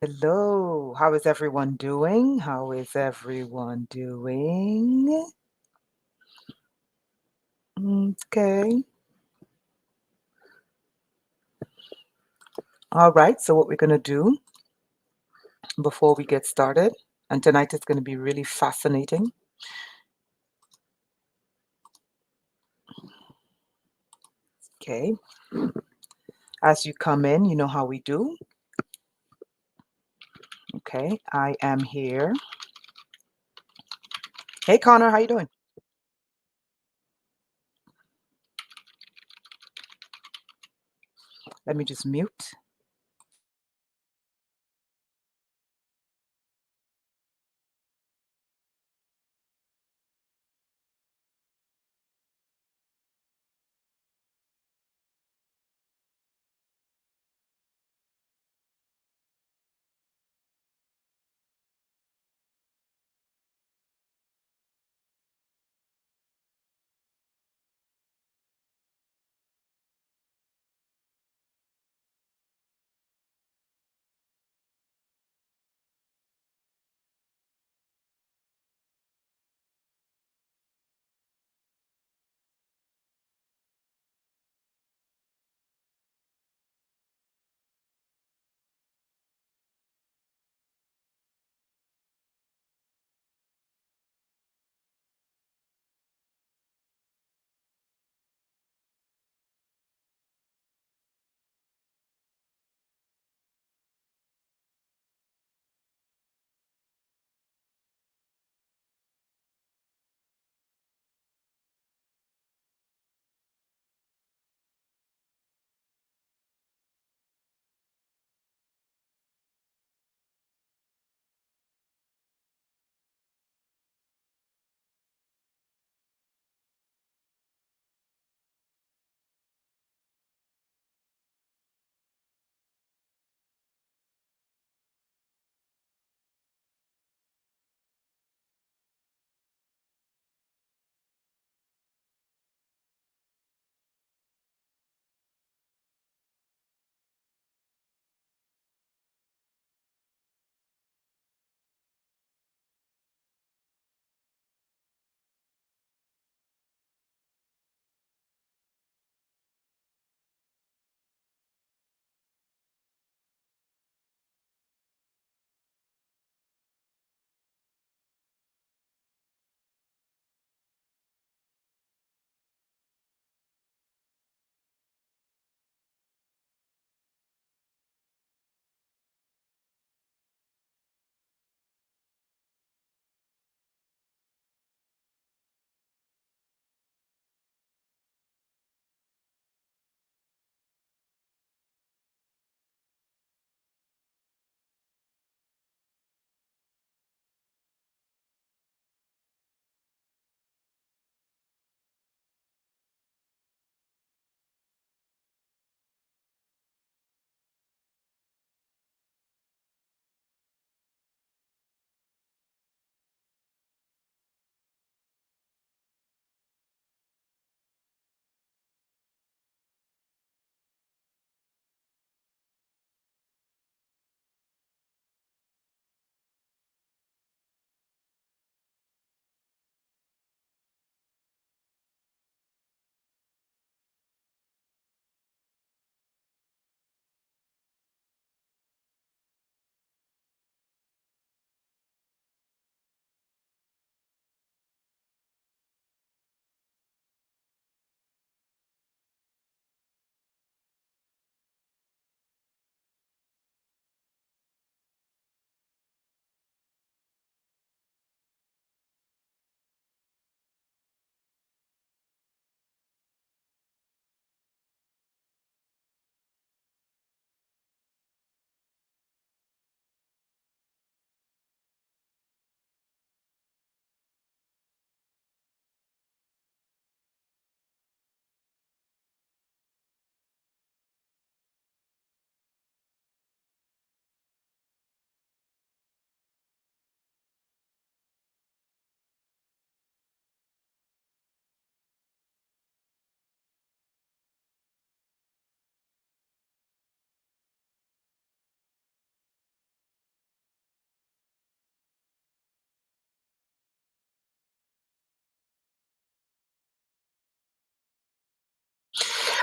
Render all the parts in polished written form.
Hello, how is everyone doing? How is everyone doing? Okay. All right, so what we're going to do before we get started, and tonight is going to be really fascinating. Okay. As you come in, you know how we do. Okay, I am here. Hey, Connor, how you doing? Let me just mute.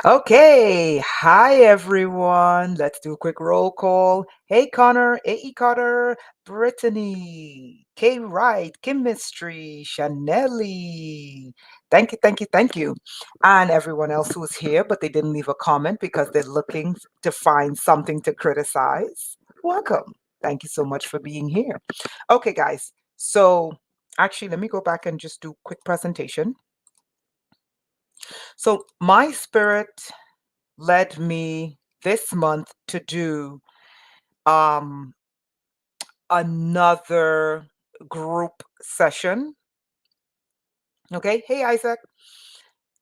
Okay, hi everyone. Let's do a quick roll call. Hey Connor, A.E. Carter, Brittany, K. Wright, Chemistry, Chanelli. Thank you, thank you, thank you. And everyone else who's here, but they didn't leave a comment because they're looking to find something to criticize. Welcome. Thank you so much for being here. Okay, guys. So actually, let me go back and just do a quick presentation. So my spirit led me this month to do um, another group session. Okay. Hey, Isaac.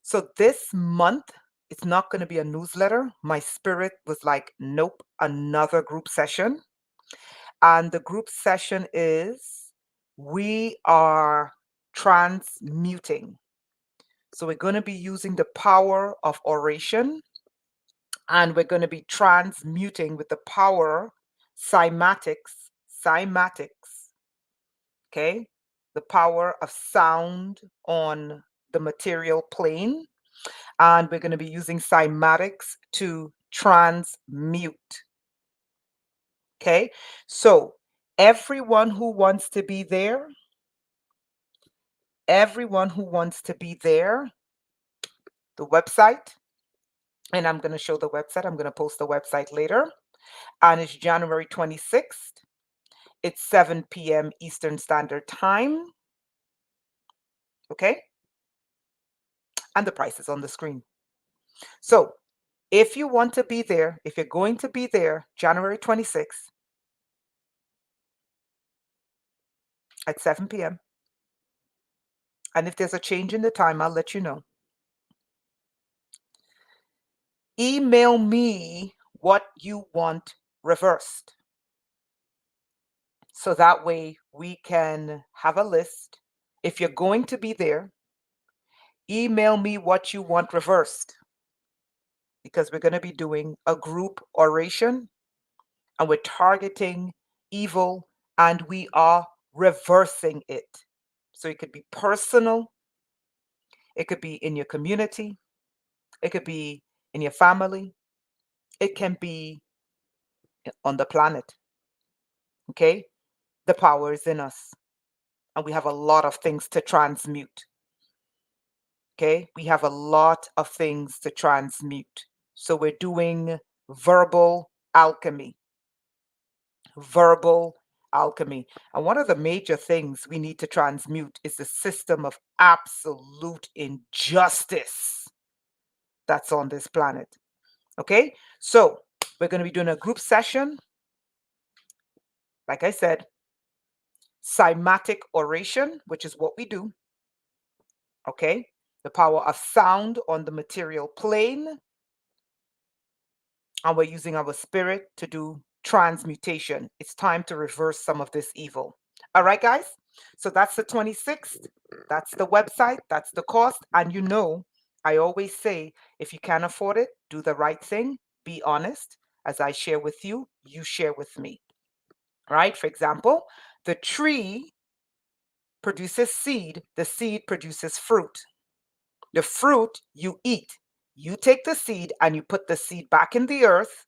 So this month, it's not going to be a newsletter. My spirit was like, nope, another group session. And the group session is we are transmuting. So we're going to be using the power of oration, and we're going to be transmuting with the power cymatics, okay? The power of sound on the material plane. And we're going to be using cymatics to transmute, okay? So everyone who wants to be there, the website, and I'm going to show the website. I'm going to post the website later. And it's January 26th. It's 7 p.m. Eastern Standard Time. Okay. And the price is on the screen. So if you want to be there, if you're going to be there January 26th at 7 p.m., and if there's a change in the time, I'll let you know. Email me what you want reversed. So that way we can have a list. If you're going to be there, email me what you want reversed, because we're going to be doing a group oration and we're targeting evil and we are reversing it. So it could be personal, it could be in your community, it could be in your family, it can be on the planet. Okay? The power is in us and we have a lot of things to transmute. Okay? We have a lot of things to transmute. So we're doing verbal alchemy. Verbal alchemy. And one of the major things we need to transmute is the system of absolute injustice that's on this planet. Okay, so we're going to be doing a group session. Like I said, cymatic oration, which is what we do. Okay, the power of sound on the material plane. And we're using our spirit to do transmutation. It's time to reverse some of this evil. All right, guys. So that's the 26th. That's the website. That's the cost. And you know, I always say, if you can't afford it, do the right thing. Be honest. As I share with you, you share with me. Right? For example, the tree produces seed. The seed produces fruit. The fruit you eat. You take the seed and you put the seed back in the earth,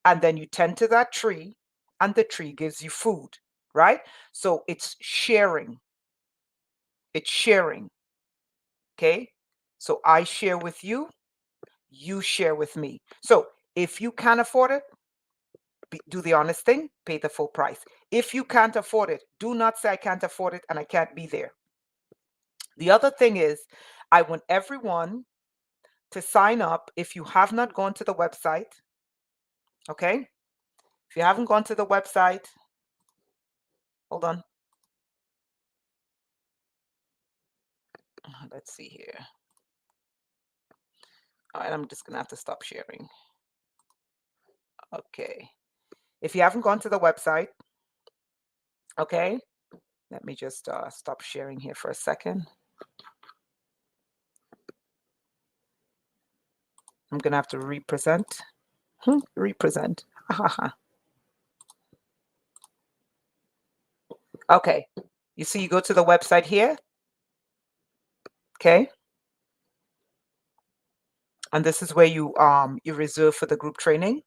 and then you tend to that tree and the tree gives you food, right? So it's sharing. It's sharing. Okay. So I share with you, you share with me. So if you can't afford it, do the honest thing, pay the full price. If you can't afford it, do not say I can't afford it and I can't be there. The other thing is, I want everyone to sign up if you have not gone to the website. Okay. If you haven't gone to the website, hold on. Let's see here. All right, I'm just going to have to stop sharing. Okay. If you haven't gone to the website, okay, let me just stop sharing here for a second. I'm going to have to represent. Represent. Okay. You see, you go to the website here. Okay. And this is where you reserve for the group training.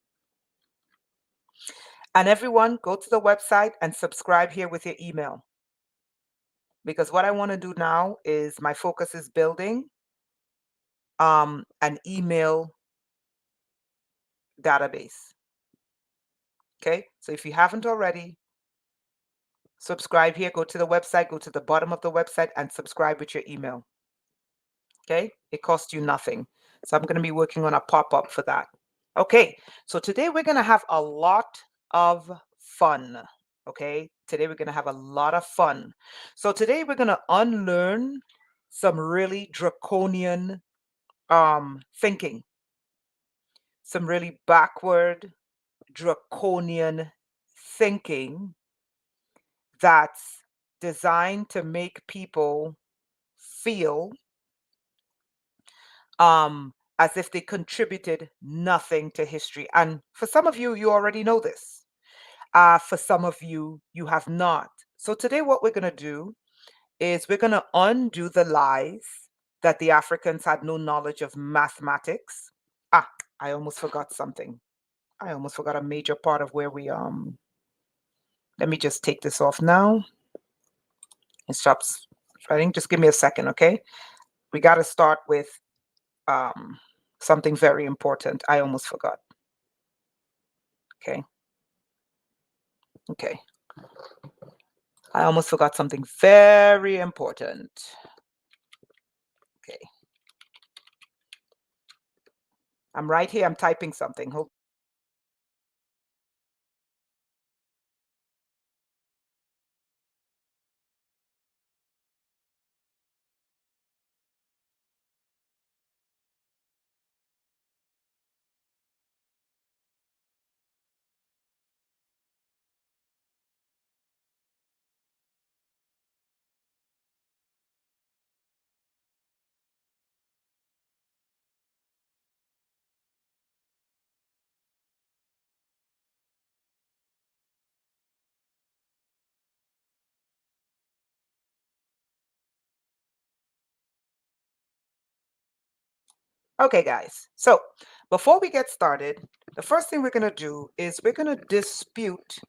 And everyone, go to the website and subscribe here with your email. Because what I want to do now is my focus is building an email database. Okay, so if you haven't already, subscribe here, go to the website, go to the bottom of the website and subscribe with your email. Okay, it costs you nothing. So I'm going to be working on a pop-up for that. Okay, so today we're going to have a lot of fun. Okay, today we're going to have a lot of fun. So today we're going to unlearn some really draconian thinking, some really backward draconian thinking that's designed to make people feel as if they contributed nothing to history. And for some of you, you already know this. For some of you, you have not. So today what we're going to do is we're going to undo the lies that the Africans had no knowledge of mathematics. Ah, I almost forgot something. I almost forgot a major part of where we let me just take this off now. It stops writing. Just give me a second, okay? We got to start with something very important. I almost forgot. Okay. Okay. I almost forgot something very important. Okay. I'm right here. I'm typing something. Hold. Okay, guys. So before we get started, the first thing we're going to do is we're going to dispute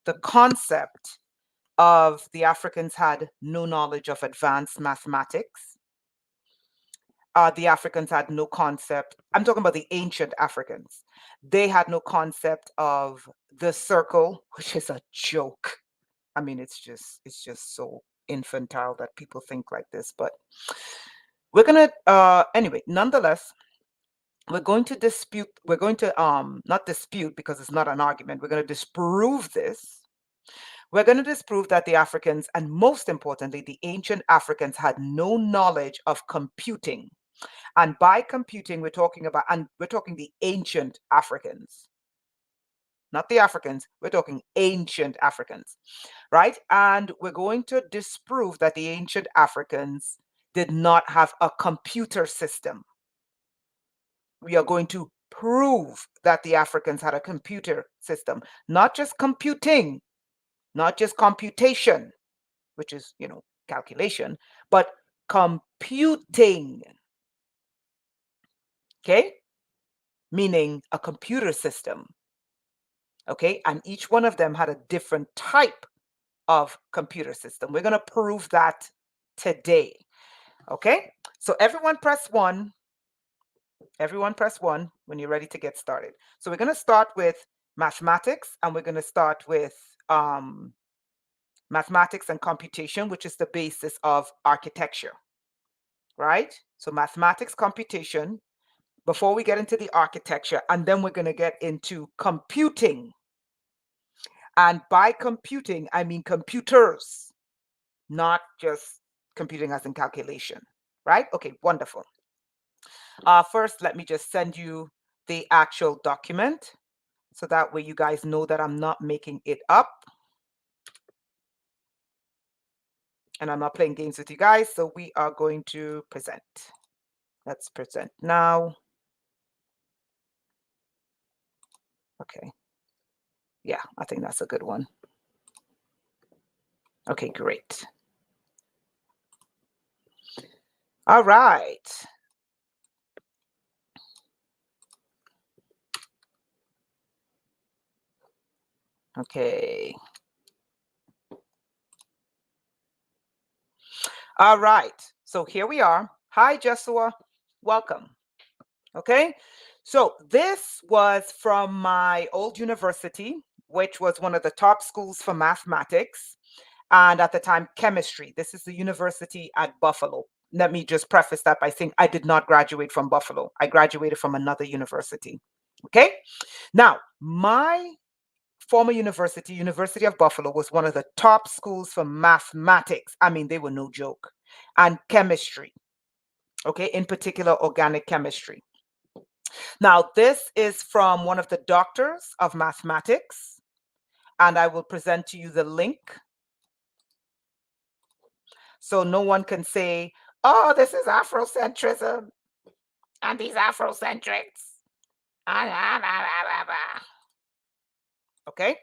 the concept of the Africans had no knowledge of advanced mathematics. The Africans had no concept. I'm talking about the ancient Africans. They had no concept of the circle, which is a joke. I mean, it's just so infantile that people think like this. But we're gonna anyway. Nonetheless, we're going to dispute. We're going to not dispute because it's not an argument. We're going to disprove this. We're going to disprove that the Africans, and most importantly, the ancient Africans, had no knowledge of computing. And by computing, we're talking about, and we're talking the ancient Africans, not the Africans, we're talking ancient Africans, right? And we're going to disprove that the ancient Africans did not have a computer system. We are going to prove that the Africans had a computer system, not just computing, not just computation, which is, calculation, but computing. Okay? Meaning a computer system. Okay? And each one of them had a different type of computer system. We're going to prove that today. Okay? So everyone press 1. Everyone press 1 when you're ready to get started. So we're going to start with mathematics, and we're going to start with mathematics and computation, which is the basis of architecture. Right? So mathematics, computation, before we get into the architecture, and then we're going to get into computing. And by computing, I mean computers, not just computing as in calculation, right? Okay, wonderful. First, let me just send you the actual document so that way you guys know that I'm not making it up. And I'm not playing games with you guys, so we are going to present. Let's present now. Okay. Yeah, I think that's a good one. Okay, great. All right. Okay. All right. So here we are. Hi, Joshua. Welcome. Okay. So this was from my old university, which was one of the top schools for mathematics. And at the time, chemistry. This is the university at Buffalo. Let me just preface that by saying I did not graduate from Buffalo. I graduated from another university. Okay. Now, my former university, University of Buffalo, was one of the top schools for mathematics. I mean, they were no joke. And chemistry, okay, in particular, organic chemistry. Now, this is from one of the doctors of mathematics, and I will present to you the link so no one can say, oh, this is Afrocentrism and these Afrocentrics. Okay.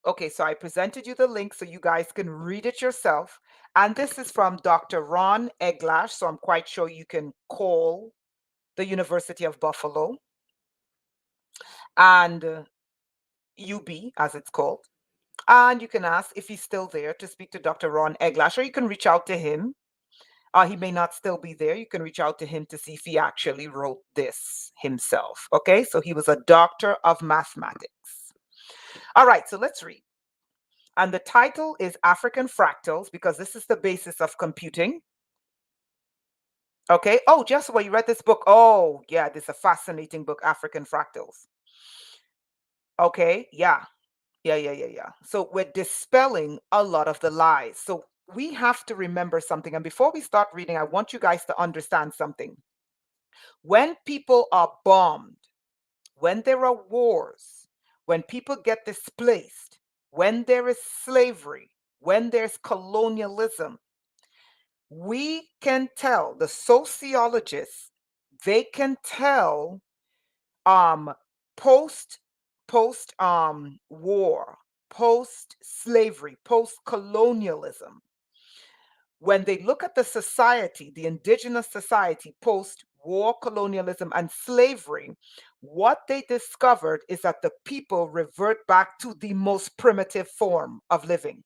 Okay, so I presented you the link so you guys can read it yourself. And this is from Dr. Ron Eglash. So I'm quite sure you can call the University of Buffalo and UB, as it's called. And you can ask if he's still there to speak to Dr. Ron Eglash, or you can reach out to him. He may not still be there. You can reach out to him to see if he actually wrote this himself. Okay, so he was a doctor of mathematics. All right, so let's read. And the title is African Fractals because this is the basis of computing. Okay. Oh, Joshua, you read this book? Oh, yeah, this is a fascinating book, African Fractals. Okay. Yeah. Yeah. So we're dispelling a lot of the lies. So we have to remember something. And before we start reading, I want you guys to understand something. When people are bombed, when there are wars, when people get displaced, when there is slavery, when there's colonialism, we can tell, the sociologists, they can tell um post war, post slavery, post colonialism, when they look at the society, the indigenous society post war, colonialism, and slavery, what they discovered is that the people revert back to the most primitive form of living.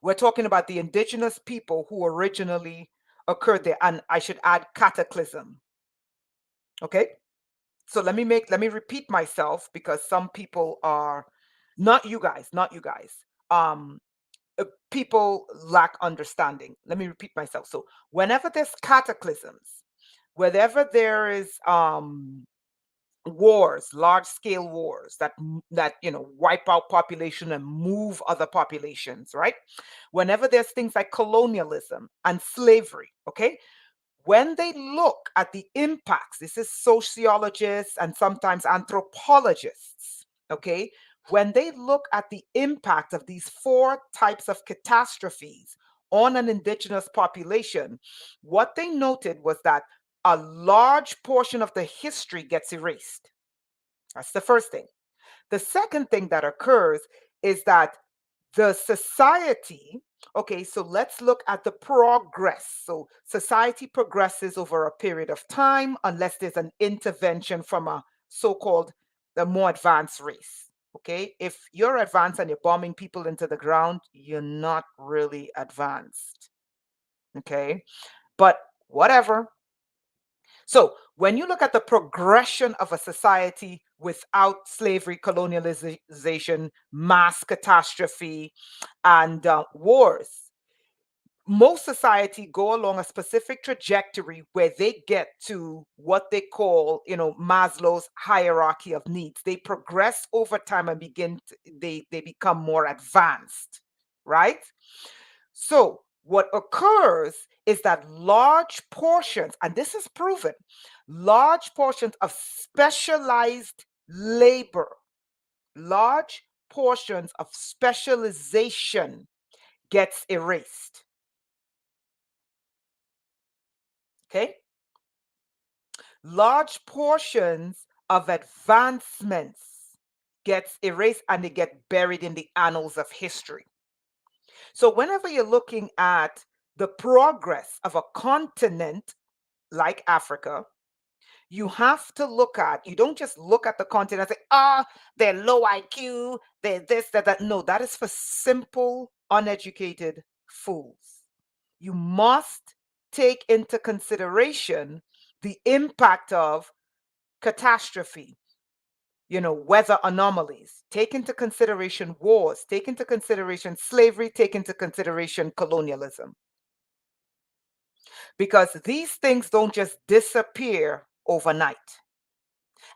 We're talking about the indigenous people who originally occurred there. And I should add cataclysm. Okay. So let me repeat myself because some people are not you guys. Um, People lack understanding. Let me repeat myself. So whenever there's cataclysms, whenever there is wars, large scale wars that wipe out population and move other populations, right? Whenever there's things like colonialism and slavery, okay, when they look at the impacts, this is sociologists and sometimes anthropologists, okay, when they look at the impact of these four types of catastrophes on an indigenous population, what they noted was that a large portion of the history gets erased. That's the first thing. The second thing that occurs is that the society, okay, so let's look at the progress. So society progresses over a period of time unless there's an intervention from a so-called the more advanced race. Okay, if you're advanced and you're bombing people into the ground, you're not really advanced. Okay, but whatever. So when you look at the progression of a society without slavery, colonialization, mass catastrophe, and wars, most society go along a specific trajectory where they get to what they call, Maslow's hierarchy of needs. They progress over time and they become more advanced, right? So what occurs is that large portions, and this is proven, large portions of specialized labor, large portions of specialization gets erased. Okay? Large portions of advancements gets erased and they get buried in the annals of history. So whenever you're looking at the progress of a continent like Africa, You have to look at, you don't just look at the content and say, ah, they're low IQ, they're this, that. No, that is for simple, uneducated fools. You must take into consideration the impact of catastrophe, weather anomalies, take into consideration wars, take into consideration slavery, take into consideration colonialism. Because these things don't just disappear overnight.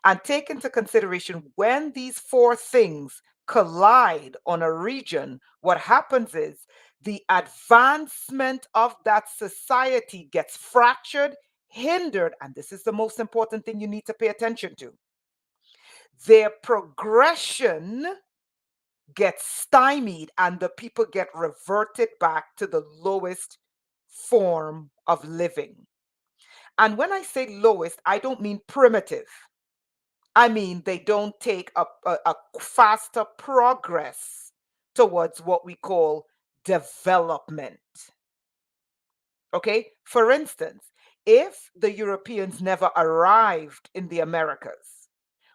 And take into consideration when these four things collide on a region, what happens is the advancement of that society gets fractured, hindered, and this is the most important thing you need to pay attention to. Their progression gets stymied and the people get reverted back to the lowest form of living. And when I say lowest, I don't mean primitive. I mean, they don't take a faster progress towards what we call development. Okay? For instance, if the Europeans never arrived in the Americas,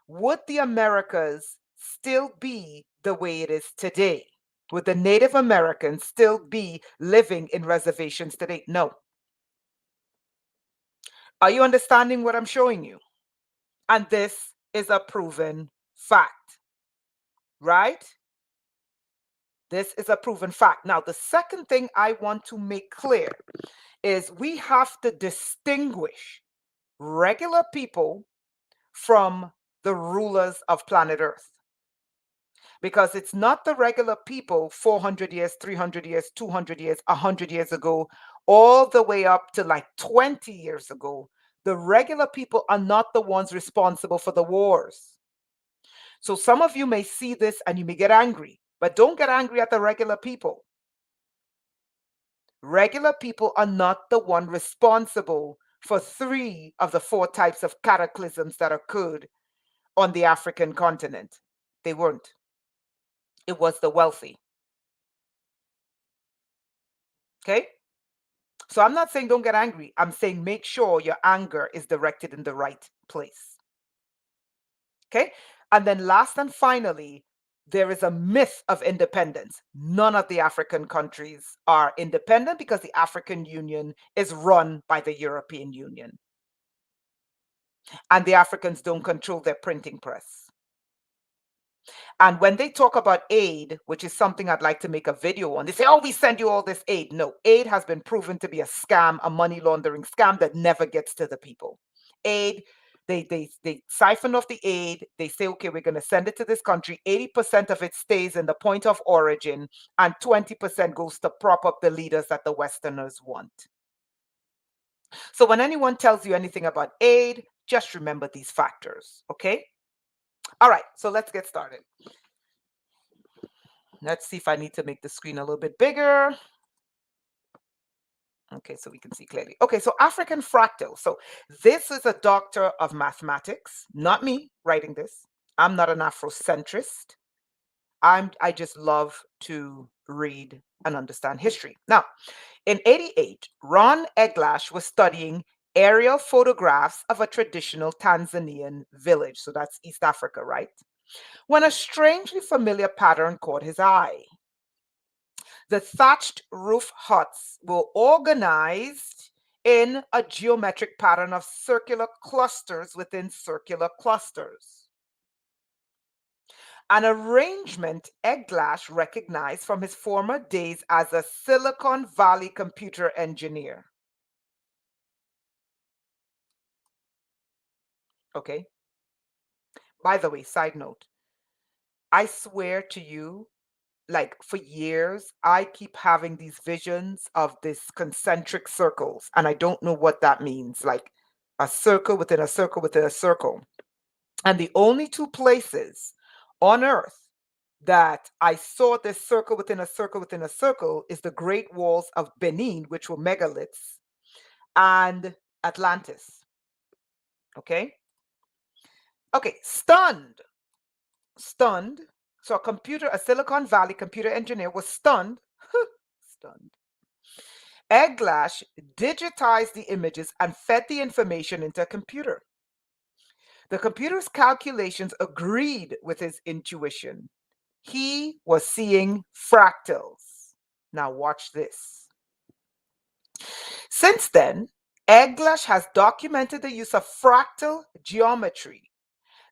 would the Americas still be the way it is today? Would the Native Americans still be living in reservations today? No. Are you understanding what I'm showing you? And this is a proven fact, right? This is a proven fact. Now, the second thing I want to make clear is we have to distinguish regular people from the rulers of planet Earth. Because it's not the regular people 400 years, 300 years, 200 years, 100 years ago, all the way up to like 20 years ago. The regular people are not the ones responsible for the wars. So some of you may see this and you may get angry, but don't get angry at the regular people. Regular people are not the one responsible for 3 of the 4 types of cataclysms that occurred on the African continent. They weren't. It was the wealthy. Okay? So I'm not saying don't get angry. I'm saying make sure your anger is directed in the right place. Okay? And then last and finally, there is a myth of independence. None of the African countries are independent because the African Union is run by the European Union. And the Africans don't control their printing press. And when they talk about aid, which is something I'd like to make a video on, they say, oh, we send you all this aid. No, aid has been proven to be a scam, a money laundering scam that never gets to the people. Aid, they siphon off the aid. They say, okay, we're going to send it to this country. 80% of it stays in the point of origin, and 20% goes to prop up the leaders that the Westerners want. So when anyone tells you anything about aid, just remember these factors, okay? All right, so let's get started. Let's see if I need to make the screen a little bit bigger. Okay, so we can see clearly. Okay, so African fractal. So this is a doctor of mathematics, not me writing this. I'm not an Afrocentrist. I just love to read and understand history. Now, in 88, Ron Eglash was studying aerial photographs of a traditional Tanzanian village. So that's East Africa, right? When a strangely familiar pattern caught his eye. The thatched roof huts were organized in a geometric pattern of circular clusters within circular clusters. An arrangement Eglash recognized from his former days as a Silicon Valley computer engineer. Okay. By the way, side note, I swear to you, like for years, I keep having these visions of this concentric circles, and I don't know what that means. Like a circle within a circle within a circle. And the only 2 places on earth that I saw this circle within a circle within a circle is the Great Walls of Benin, which were megaliths, and Atlantis. Okay. Okay. Stunned. So a Silicon Valley computer engineer was stunned. Stunned. Eglash digitized the images and fed the information into a computer. The computer's calculations agreed with his intuition. He was seeing fractals. Now, watch this. Since then, Eglash has documented the use of fractal geometry,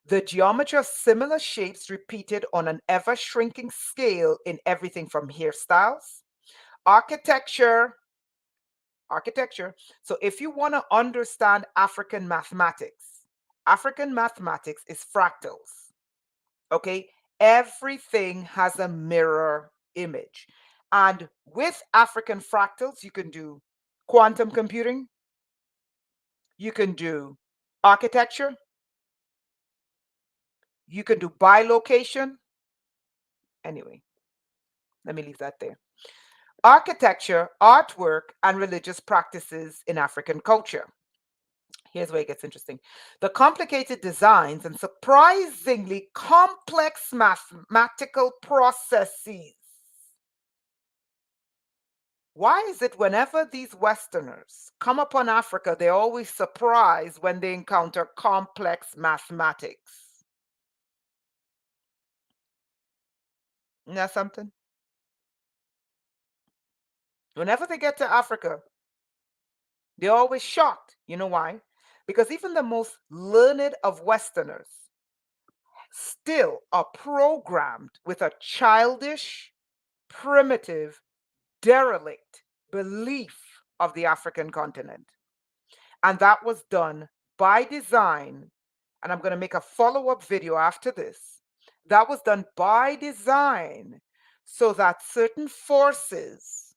the geometry of similar shapes repeated on an ever shrinking scale in everything from hairstyles, architecture. So, if you want to understand African mathematics is fractals. Okay, everything has a mirror image. And with African fractals, you can do quantum computing, you can do architecture, you can do bilocation. Anyway, let me leave that there. Architecture, artwork, and religious practices in African culture. Here's where it gets interesting. The complicated designs and surprisingly complex mathematical processes. Why is it whenever these Westerners come upon Africa, they're always surprised when they encounter complex mathematics? Isn't that something? Whenever they get to Africa, they're always shocked. You know why? Because even the most learned of Westerners still are programmed with a childish, primitive, derelict belief of the African continent. And that was done by design. And I'm going to make a follow-up video after this. That was done by design so that certain forces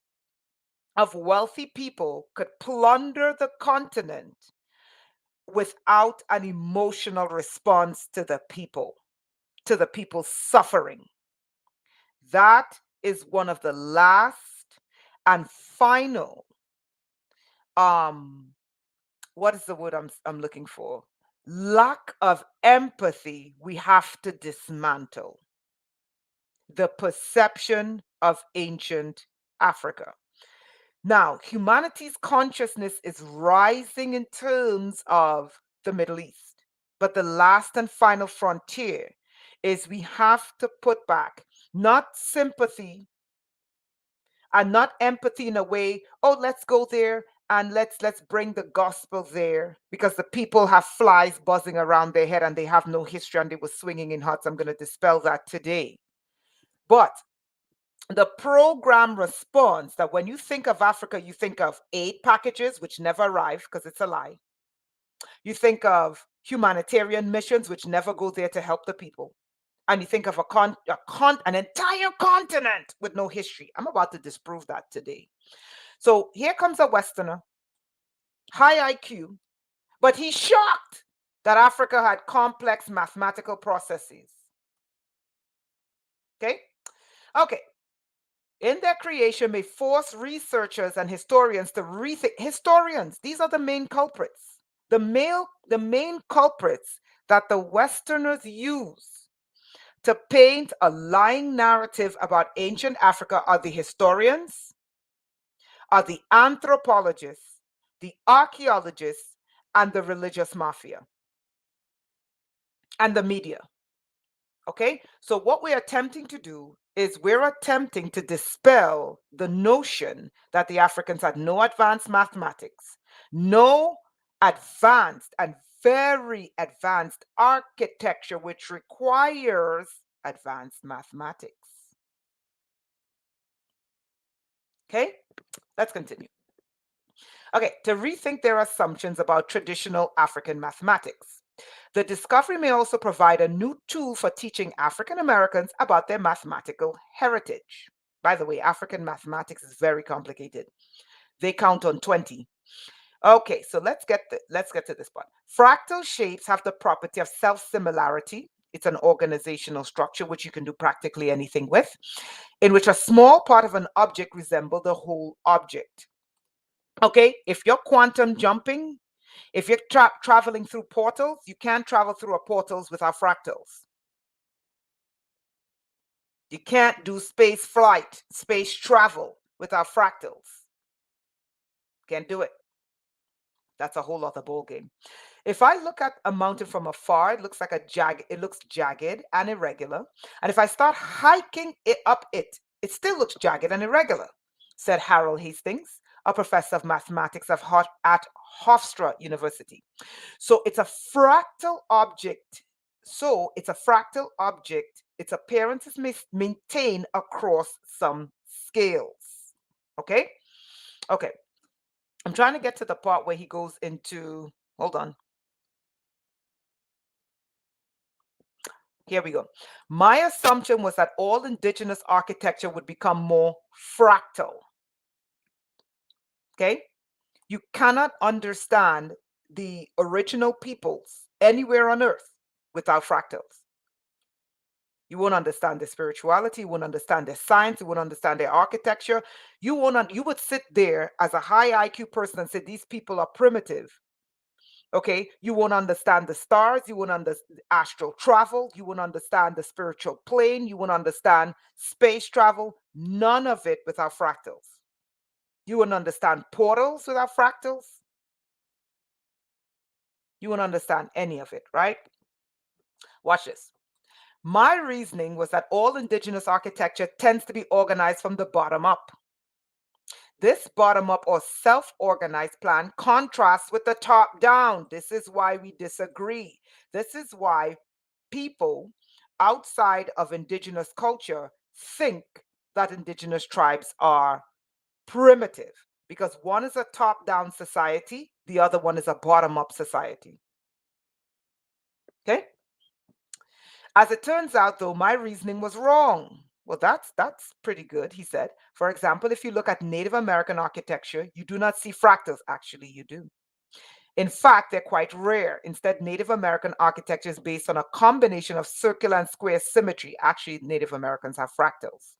of wealthy people could plunder the continent without an emotional response to the people's suffering. That is one of the last and final, what is the word I'm looking for? Lack of empathy we have to dismantle. The perception of ancient Africa. Now, humanity's consciousness is rising in terms of the Middle East. But the last and final frontier is we have to put back not sympathy and not empathy in a way, oh, let's go there and let's bring the gospel there because the people have flies buzzing around their head and they have no history and they were swinging in huts. I'm going to dispel that today. But the program response that when you think of Africa, you think of aid packages, which never arrive because it's a lie. You think of humanitarian missions, which never go there to help the people. And you think of an entire continent with no history. I'm about to disprove that today. So here comes a Westerner, high IQ, but he's shocked that Africa had complex mathematical processes. Okay? Okay. In their creation may force researchers and historians to rethink. Historians, these are the main culprits. The main culprits that the Westerners use to paint a lying narrative about ancient Africa are the historians, are the anthropologists, the archaeologists, and the religious mafia, and the media. Okay, so what we're attempting to do is we're attempting to dispel the notion that the Africans had no advanced mathematics, no advanced and very advanced architecture, which requires advanced mathematics. Okay, let's continue. Okay, to rethink their assumptions about traditional African mathematics. The discovery may also provide a new tool for teaching African Americans about their mathematical heritage. By the way, African mathematics is very complicated. They count on 20. Okay, so let's get to this part. Fractal shapes have the property of self-similarity. It's an organizational structure which you can do practically anything with, in which a small part of an object resembles the whole object. Okay, if you're quantum jumping, if you're traveling through portals, you can't travel through a portals without fractals. You can't do space flight, space travel without fractals. Can't do it. That's a whole other ball game. If I look at a mountain from afar, it looks like it looks jagged and irregular. And if I start hiking it up it still looks jagged and irregular, said Harold Hastings, a professor of mathematics at Hofstra University. So it's a fractal object. So it's a fractal object. Its appearance is maintained across some scales. Okay? Okay. I'm trying to get to the part where he goes into, hold on. Here we go. My assumption was that all indigenous architecture would become more fractal. Okay? You cannot understand the original peoples anywhere on earth without fractals. You won't understand their spirituality, you won't understand their science, you won't understand their architecture. You would sit there as a high IQ person and say these people are primitive. Okay, you won't understand the stars, you won't understand astral travel, you won't understand the spiritual plane, you won't understand space travel, none of it without fractals. You won't understand portals without fractals. You won't understand any of it, right? Watch this. My reasoning was that all indigenous architecture tends to be organized from the bottom up. This bottom up or self organized plan contrasts with the top down. This is why we disagree. This is why people outside of indigenous culture think that indigenous tribes are primitive, because one is a top down society, the other one is a bottom up society. Okay? As it turns out, though, my reasoning was wrong. Well, that's pretty good, he said. For example, if you look at Native American architecture, you do not see fractals. Actually, you do. In fact, they're quite rare. Instead, Native American architecture is based on a combination of circular and square symmetry. Actually, Native Americans have fractals.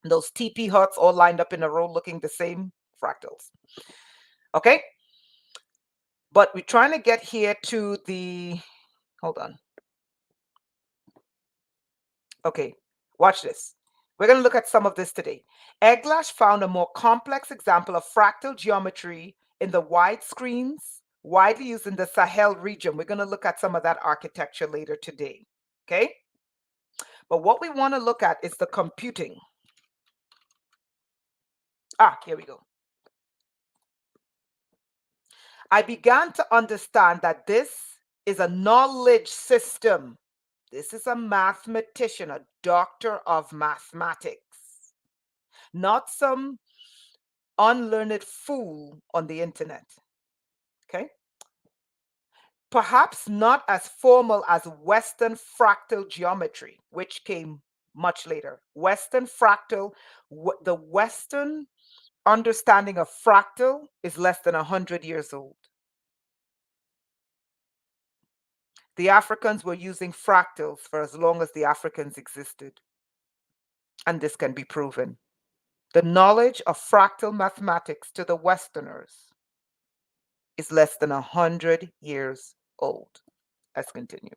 Those teepee huts all lined up in a row looking the same, fractals. Okay? But we're trying to get here to the, hold on. Okay, watch this. We're going to look at some of this today. Eglash found a more complex example of fractal geometry in the wide screens widely used in the Sahel region. We're going to look at some of that architecture later today. Okay? But what we want to look at is the computing. Here we go. I began to understand that this is a knowledge system. This is a mathematician, a doctor of mathematics, not some unlearned fool on the internet. Okay? Perhaps not as formal as Western fractal geometry, which came much later. Western fractal, the Western understanding of fractal is less than 100 years old. The Africans were using fractals for as long as the Africans existed. And this can be proven. The knowledge of fractal mathematics to the Westerners is less than 100 years old. Let's continue.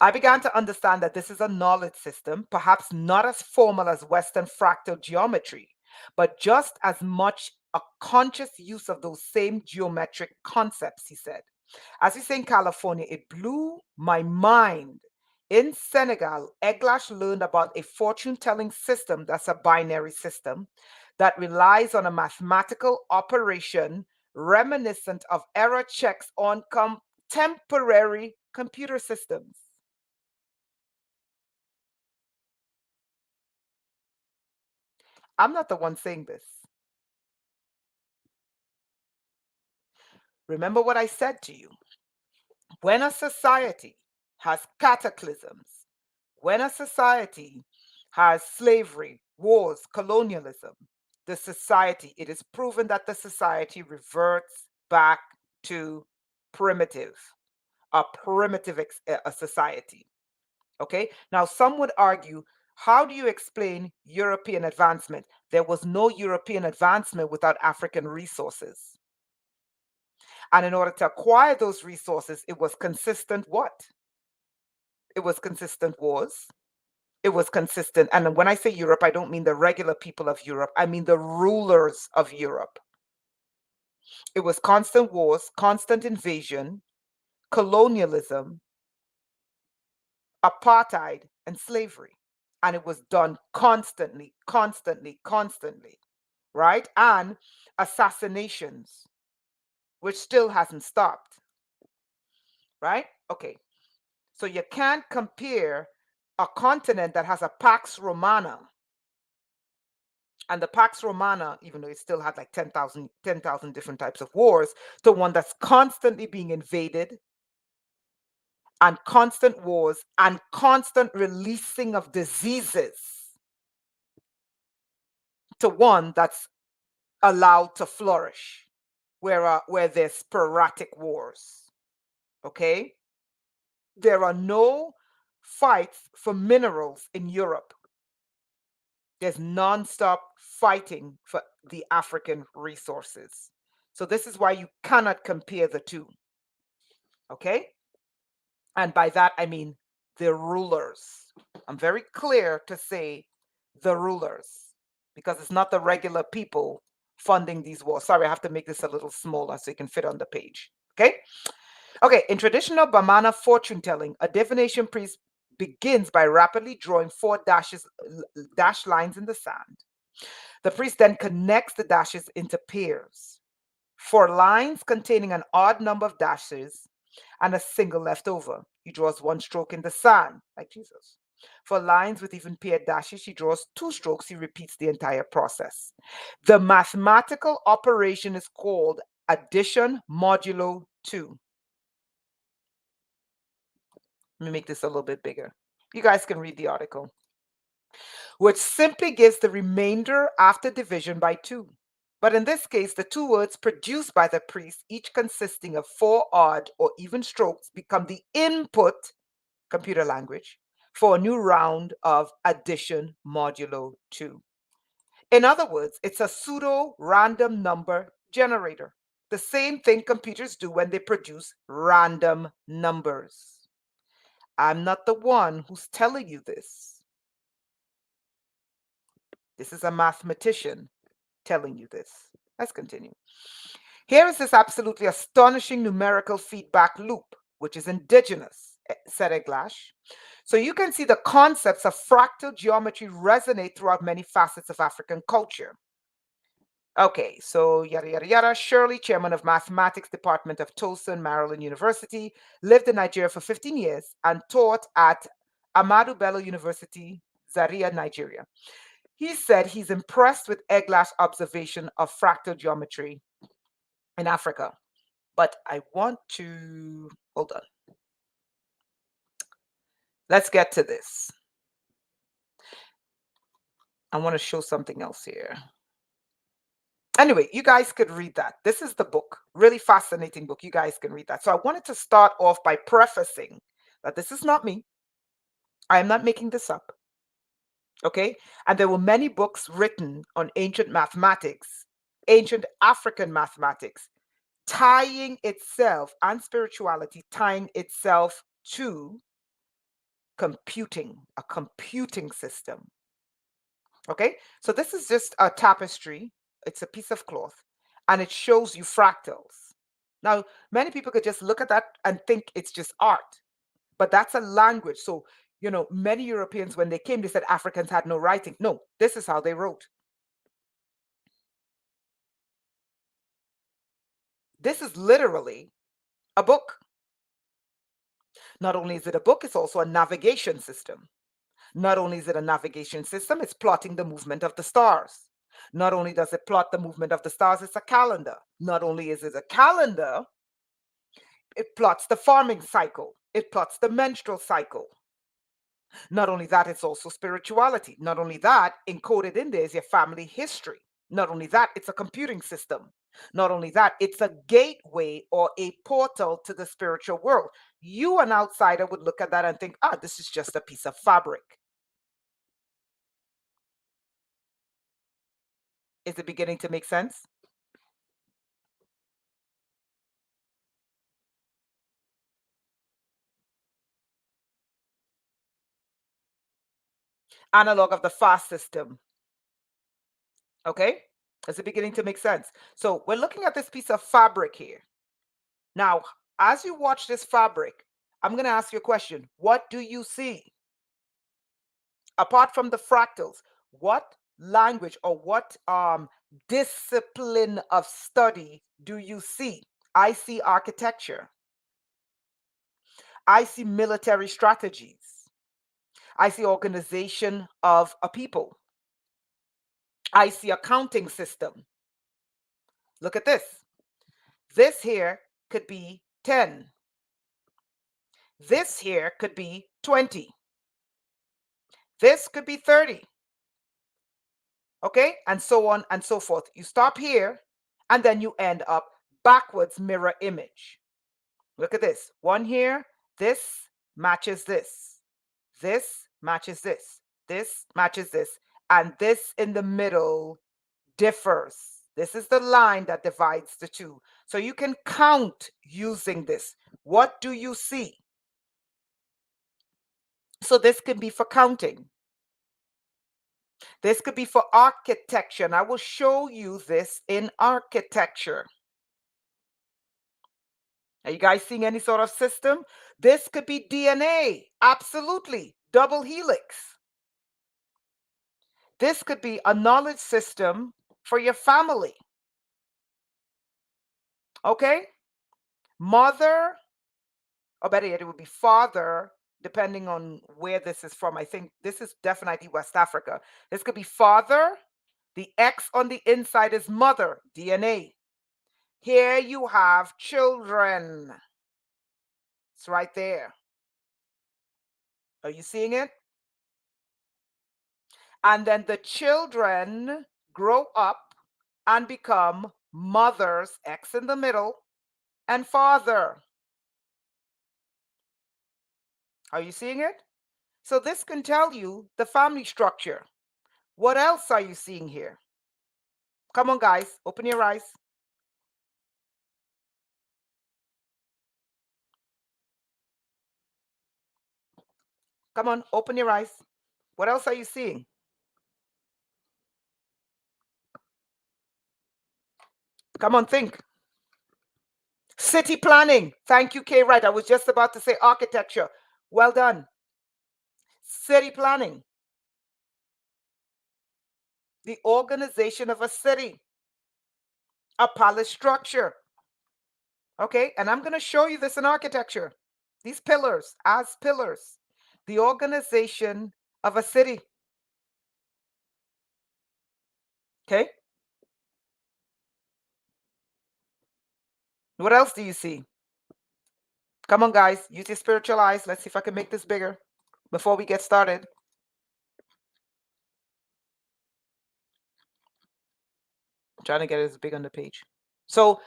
I began to understand that this is a knowledge system, perhaps not as formal as Western fractal geometry, but just as much a conscious use of those same geometric concepts, he said. As we say in California, it blew my mind. In Senegal, Eglash learned about a fortune-telling system that's a binary system that relies on a mathematical operation reminiscent of error checks on contemporary computer systems. I'm not the one saying this. Remember what I said to you. When a society has cataclysms, when a society has slavery, wars, colonialism, it is proven that the society reverts back to primitive, a primitive a society. Okay, now some would argue, how do you explain European advancement? There was no European advancement without African resources. And in order to acquire those resources, it was consistent what? It was consistent wars. It was consistent. And when I say Europe, I don't mean the regular people of Europe. I mean the rulers of Europe. It was constant wars, constant invasion, colonialism, apartheid, and slavery. And it was done constantly, constantly, constantly, right? And assassinations, which still hasn't stopped, right? Okay. So you can't compare a continent that has a Pax Romana, and the Pax Romana, even though it still had like 10,000 different types of wars, to one that's constantly being invaded and constant wars and constant releasing of diseases, to one that's allowed to flourish, where there's sporadic wars. Okay? There are no fights for minerals in Europe. There's nonstop fighting for the African resources. So this is why you cannot compare the two. Okay? And by that, I mean the rulers. I'm very clear to say the rulers, because it's not the regular people funding these wars. Sorry, I have to make this a little smaller so it can fit on the page. Okay? Okay, in traditional Bamana fortune telling, a divination priest begins by rapidly drawing four dash lines in the sand. The priest then connects the dashes into pairs. For lines containing an odd number of dashes and a single left over, he draws one stroke in the sand, like Jesus. For lines with even paired dashes, he draws two strokes. He repeats the entire process. The mathematical operation is called addition modulo 2. Let me make this a little bit bigger. You guys can read the article, which simply gives the remainder after division by 2. But in this case, the two words produced by the priest, each consisting of four odd or even strokes, become the input, computer language, for a new round of addition modulo 2. In other words, it's a pseudo random number generator. The same thing computers do when they produce random numbers. I'm not the one who's telling you this. This is a mathematician telling you this. Let's continue. Here is this absolutely astonishing numerical feedback loop, which is indigenous, said Eglash. So you can see the concepts of fractal geometry resonate throughout many facets of African culture. Okay, so yada yada yada. Shirley, chairman of mathematics department of Towson, Maryland University, lived in Nigeria for 15 years and taught at Ahmadu Bello University, Zaria, Nigeria. He said he's impressed with Eglash's observation of fractal geometry in Africa. But I want to hold on. Let's get to this. I want to show something else here. Anyway, you guys could read that. This is the book, really fascinating book. You guys can read that. So I wanted to start off by prefacing that this is not me. I am not making this up. Okay? And there were many books written on ancient mathematics, ancient African mathematics, tying itself and spirituality, tying itself to computing, a computing system. Okay, so this is just a tapestry. It's a piece of cloth, and it shows you fractals. Now, many people could just look at that and think it's just art, but that's a language. So, many Europeans, when they came, they said Africans had no writing. No, this is how they wrote. This is literally a book. Not only is it a book, it's also a navigation system. Not only is it a navigation system, it's plotting the movement of the stars. Not only does it plot the movement of the stars, it's a calendar. Not only is it a calendar, it plots the farming cycle. It plots the menstrual cycle. Not only that, it's also spirituality. Not only that, encoded in there is your family history. Not only that, it's a computing system. Not only that, it's a gateway or a portal to the spiritual world. You, an outsider, would look at that and think, this is just a piece of fabric. Is it beginning to make sense? Analog of the fast system. Okay? Is it beginning to make sense? So we're looking at this piece of fabric here. Now, as you watch this fabric, I'm going to ask you a question. What do you see? Apart from the fractals, what language or what discipline of study do you see? I see architecture. I see military strategies. I see organization of a people. I see a counting system. Look at this. This here could be 10. This here could be 20. This could be 30. Okay? And so on and so forth. You stop here and then you end up backwards mirror image. Look at this. One here. This matches this. This matches this. This matches this. And this in the middle differs. This is the line that divides the two. So you can count using this. What do you see? So this can be for counting. This could be for architecture. And I will show you this in architecture. Are you guys seeing any sort of system? This could be DNA. Absolutely. Double helix. This could be a knowledge system for your family. Okay? Mother, or better yet, it would be father, depending on where this is from. I think this is definitely West Africa. This could be father. The X on the inside is mother, DNA. Here you have children. It's right there. Are you seeing it? And then the children grow up and become mothers, X in the middle, and father. Are you seeing it? So this can tell you the family structure. What else are you seeing here? Come on, guys, open your eyes. Come on, open your eyes. What else are you seeing? Come on, think. City planning. Thank you, Kay. Right. I was just about to say architecture. Well done. City planning. The organization of a city. A palace structure. Okay. And I'm going to show you this in architecture. These pillars as pillars. The organization of a city. Okay. What else do you see? Come on, guys. Use your spiritual eyes. Let's see if I can make this bigger before we get started. I'm trying to get it as big on the page. So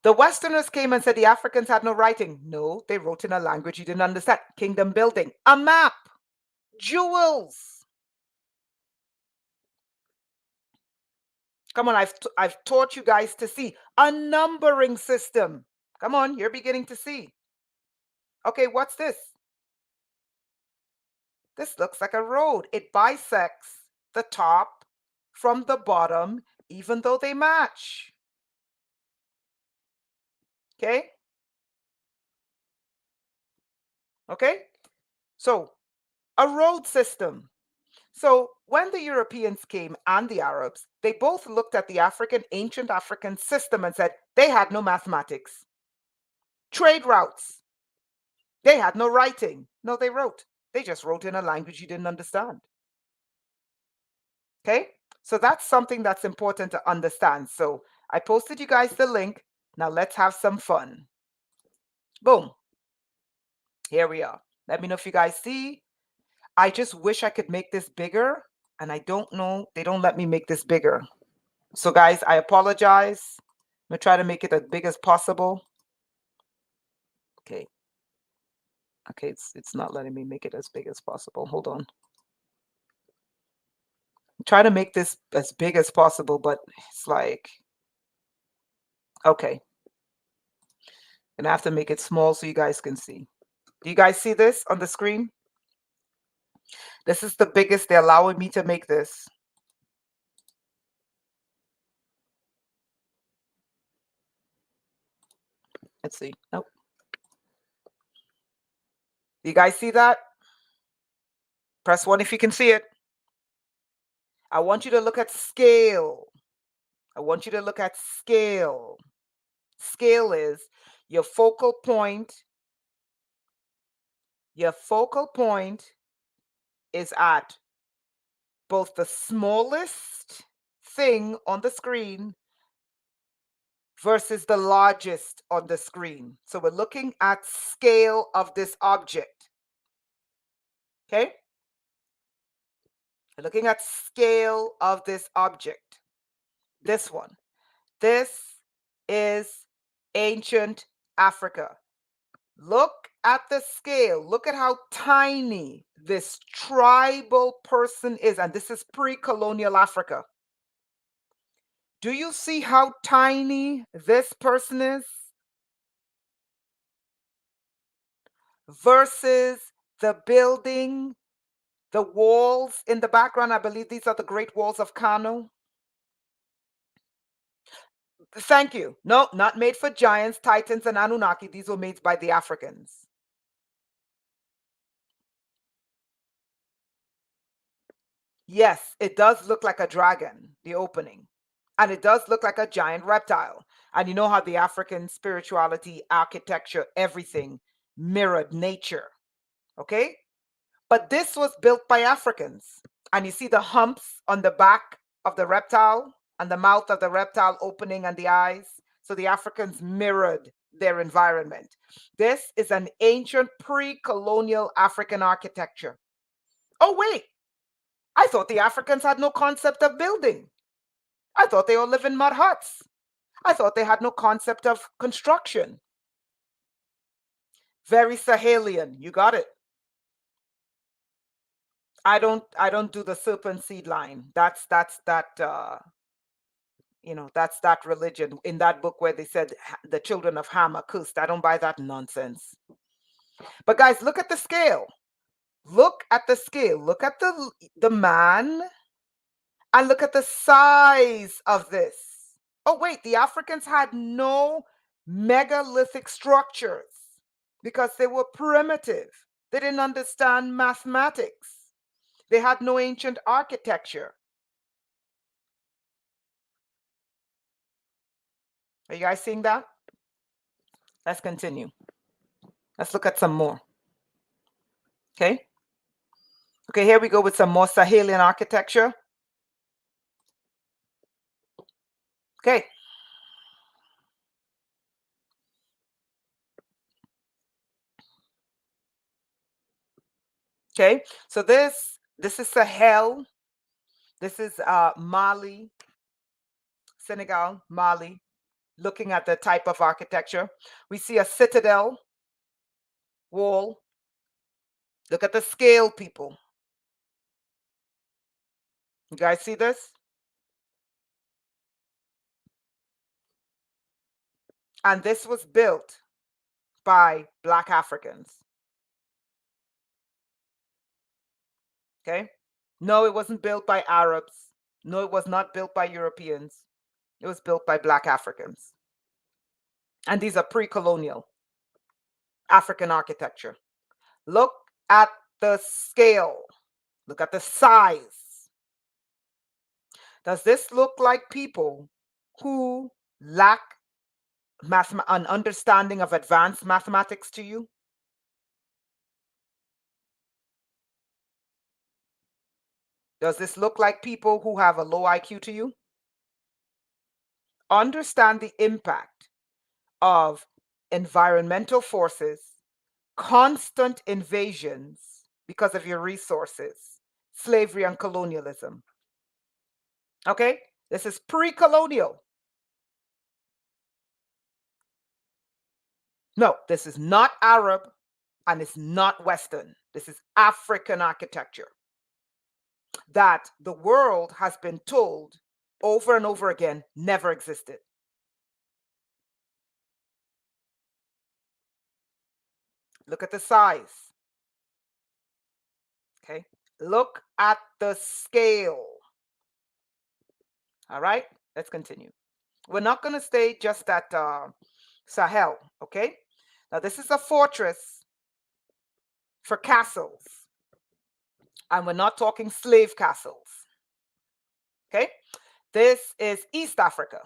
the Westerners came and said the Africans had no writing. No, they wrote in a language you didn't understand. Kingdom building, a map, jewels. Come on, I've taught you guys to see a numbering system. Come on, you're beginning to see. Okay, what's this? This looks like a road. It bisects the top from the bottom, even though they match. Okay? Okay? So, a road system. So when the Europeans came and the Arabs, they both looked at the ancient African system and said they had no mathematics. Trade routes, they had no writing. No, they wrote. They just wrote in a language you didn't understand. Okay? So that's something that's important to understand. So I posted you guys the link. Now let's have some fun. Boom. Here we are. Let me know if you guys see. I just wish I could make this bigger. And I don't know. They don't let me make this bigger. So guys, I apologize. I'm gonna try to make it as big as possible. Okay. Okay, it's not letting me make it as big as possible. Hold on. Try to make this as big as possible, but it's like, okay. Gonna have to make it small so you guys can see. Do you guys see this on the screen? This is the biggest they're allowing me to make this. Let's see. Nope. You guys see that? Press 1 if you can see it. I want you to look at scale. I want you to look at scale. Scale is your focal point. Your focal point is at both the smallest thing on the screen versus the largest on the screen. So we're looking at scale of this object. Okay? We're looking at scale of this object. This one. This is ancient Africa. Look at the scale. Look at how tiny this tribal person is. And this is pre-colonial Africa. Do you see how tiny this person is versus the building, the walls in the background? I believe these are the Great Walls of Kano. Thank you. No, not made for giants, titans, and Anunnaki. These were made by the Africans. Yes, it does look like a dragon, the opening. And it does look like a giant reptile. And you know how the African spirituality, architecture, everything mirrored nature. Okay? But this was built by Africans. And you see the humps on the back of the reptile and the mouth of the reptile opening and the eyes. So the Africans mirrored their environment. This is an ancient pre-colonial African architecture. Oh, wait. I thought the Africans had no concept of building. I thought they all live in mud huts. I thought they had no concept of construction. Very Sahelian. You got it. I don't do the serpent seed line. That's that that's that religion in that book where they said the children of Ham are cursed. I don't buy that nonsense. But guys, look at the scale. Look at the scale. Look at the man and look at the size of this. Oh, wait, the Africans had no megalithic structures because they were primitive. They didn't understand mathematics. They had no ancient architecture. Are you guys seeing that? Let's continue. Let's look at some more. Okay. Okay, here we go with some more Sahelian architecture. Okay. Okay, so this is Sahel. This is Mali, Senegal, Mali. Looking at the type of architecture, we see a citadel wall. Look at the scale, people. You guys see this? And this was built by Black Africans. Okay? No, it wasn't built by Arabs. No, it was not built by Europeans. It was built by Black Africans. And these are pre-colonial African architecture. Look at the scale. Look at the size. Does this look like people who lack an understanding of advanced mathematics to you? Does this look like people who have a low IQ to you? Understand the impact of environmental forces, constant invasions because of your resources, slavery and colonialism. Okay? This is pre-colonial. No, this is not Arab and it's not Western. This is African architecture that the world has been told over and over again never existed. Look at the size. Okay. Look at the scale. All right. Let's continue. We're not going to stay just at Sahel, okay? Now, this is a fortress for castles, and we're not talking slave castles, okay? This is East Africa,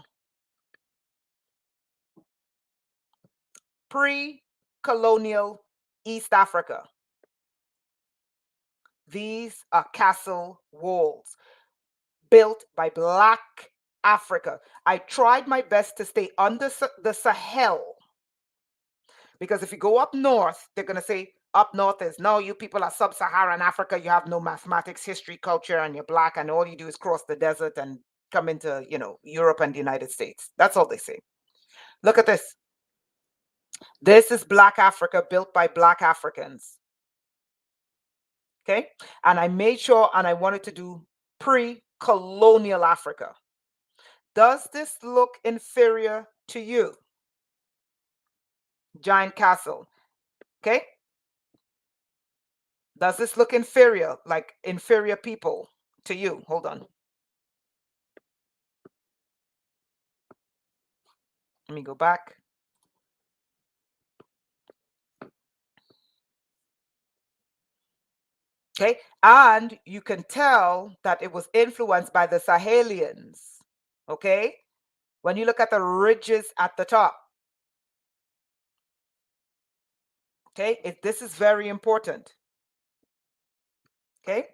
pre-colonial East Africa. These are castle walls built by Black Africa. I tried my best to stay under the Sahel, because if you go up north, they're going to say up north is no, you people are sub-Saharan Africa, you have no mathematics, history, culture, and you're Black, and all you do is cross the desert and come into, Europe and the United States. That's all they say. Look at this. This is Black Africa, built by Black Africans. Okay. And I made sure, and I wanted to do pre-colonial Africa. Does this look inferior to you? Giant castle. Okay. Does this look inferior, like inferior people to you? Hold on. Let me go back. Okay. And you can tell that it was influenced by the Sahelians. Okay. When you look at the ridges at the top. Okay. This is very important. Okay.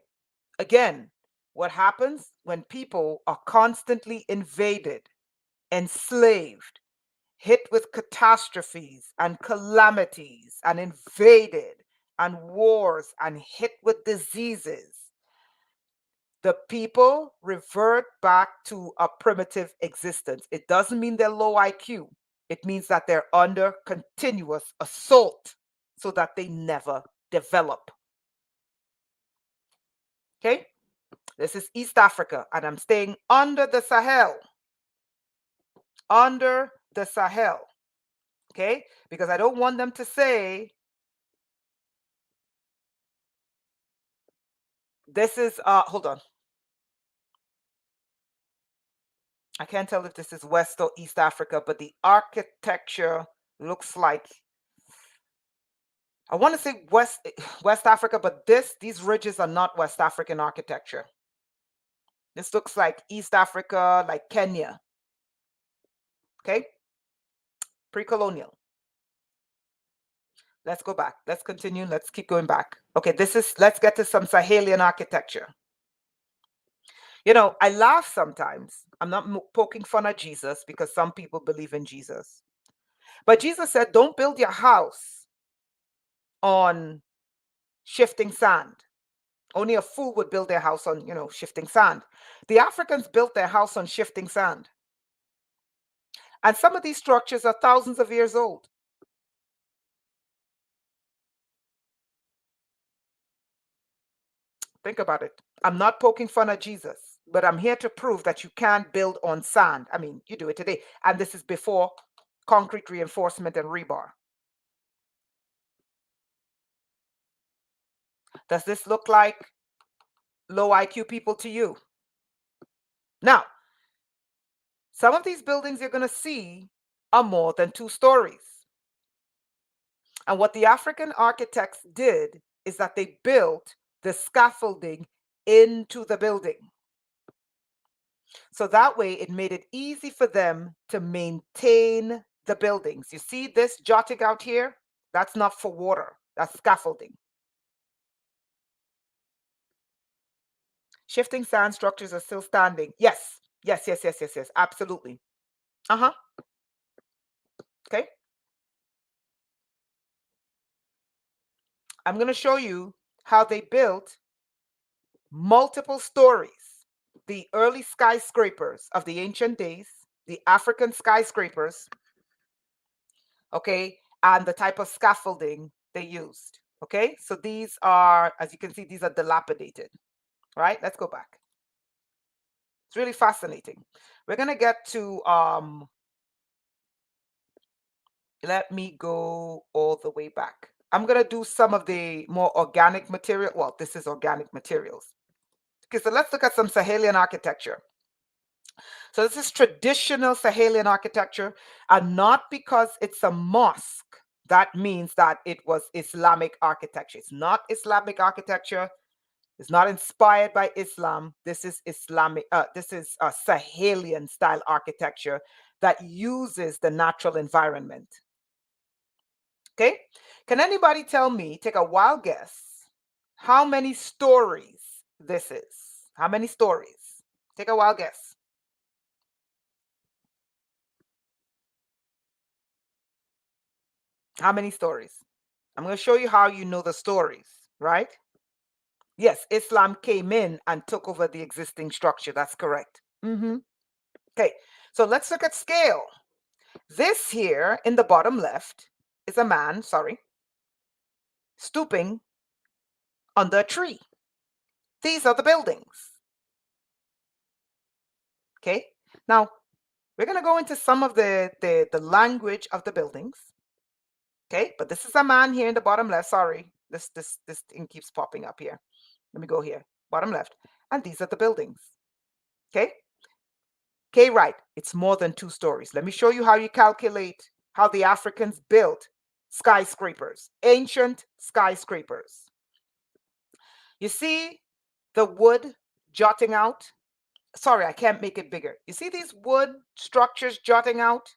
Again, what happens when people are constantly invaded, enslaved, hit with catastrophes and calamities, and invaded, and wars, and hit with diseases? The people revert back to a primitive existence. It doesn't mean they're low IQ. It means that they're under continuous assault so that they never develop. Okay? This is East Africa, and I'm staying under the Sahel. Under the Sahel. Okay? Because I don't want them to say this is, hold on. I can't tell if this is West or East Africa, but the architecture looks like, I want to say West Africa, but these ridges are not West African architecture. This looks like East Africa, like Kenya. Okay? Pre-colonial. Let's go back. Let's continue. Let's keep going back. Okay, let's get to some Sahelian architecture. I laugh sometimes. I'm not poking fun at Jesus because some people believe in Jesus. But Jesus said, don't build your house on shifting sand. Only a fool would build their house on, shifting sand. The Africans built their house on shifting sand. And some of these structures are thousands of years old. Think about it. I'm not poking fun at Jesus, but I'm here to prove that you can't build on sand. I mean, you do it today. And this is before concrete reinforcement and rebar. Does this look like low IQ people to you? Now, some of these buildings you're going to see are more than 2 stories. And what the African architects did is that they built the scaffolding into the building. So that way it made it easy for them to maintain the buildings. You see this jotting out here? That's not for water. That's scaffolding. Shifting sand structures are still standing. Yes. Yes, yes, yes, yes, yes. Absolutely. Uh-huh. Okay. I'm going to show you how they built multiple stories. The early skyscrapers of the ancient days, the African skyscrapers, okay, and the type of scaffolding they used. Okay, so these are, as you can see, these are dilapidated. Right, let's go back. It's really fascinating. We're going to get to, let me go all the way back. I'm going to do some of the more organic material. Well, this is organic materials. Okay, so let's look at some Sahelian architecture. So this is traditional Sahelian architecture, and not because it's a mosque, that means that it was Islamic architecture. It's not Islamic architecture. It's not inspired by Islam. This is Islamic. This is a Sahelian style architecture that uses the natural environment. Okay. Can anybody tell me, take a wild guess, how many stories this is? How many stories? Take a wild guess. How many stories? I'm going to show you how you know the stories, right? Yes, Islam came in and took over the existing structure. That's correct. Okay, so let's look at scale. This here in the bottom left is a man, sorry, stooping under a tree. These are the buildings. Okay, now we're going to go into some of the language of the buildings. Okay, but this is a man here in the bottom left. Sorry, this thing keeps popping up here. Let me go here, bottom left. And these are the buildings. Okay, okay, right. It's more than 2 stories. Let me show you how you calculate how the Africans built skyscrapers, ancient skyscrapers. You see the wood jutting out? Sorry, I can't make it bigger. You see these wood structures jutting out?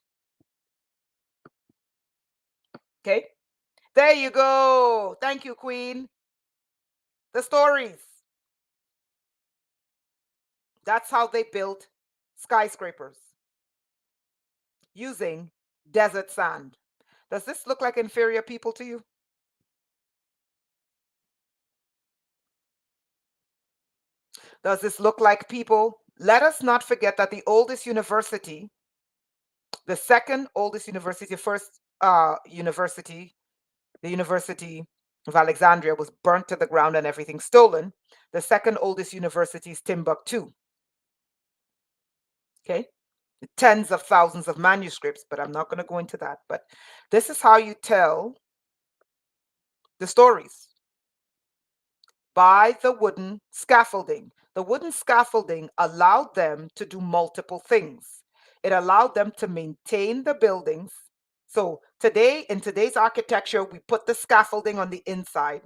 Okay, there you go. Thank you, Queen. The stories. That's how they built skyscrapers using desert sand. Does this look like inferior people to you? Does this look like people? Let us not forget that the oldest university, the second oldest university, first university, the University of Alexandria, was burnt to the ground and everything stolen. The second oldest university is Timbuktu. Okay, tens of thousands of manuscripts, but I'm not going to go into that. But this is how you tell the stories, by the wooden scaffolding. The wooden scaffolding allowed them to do multiple things. It allowed them to maintain the buildings. So today, in today's architecture, we put the scaffolding on the inside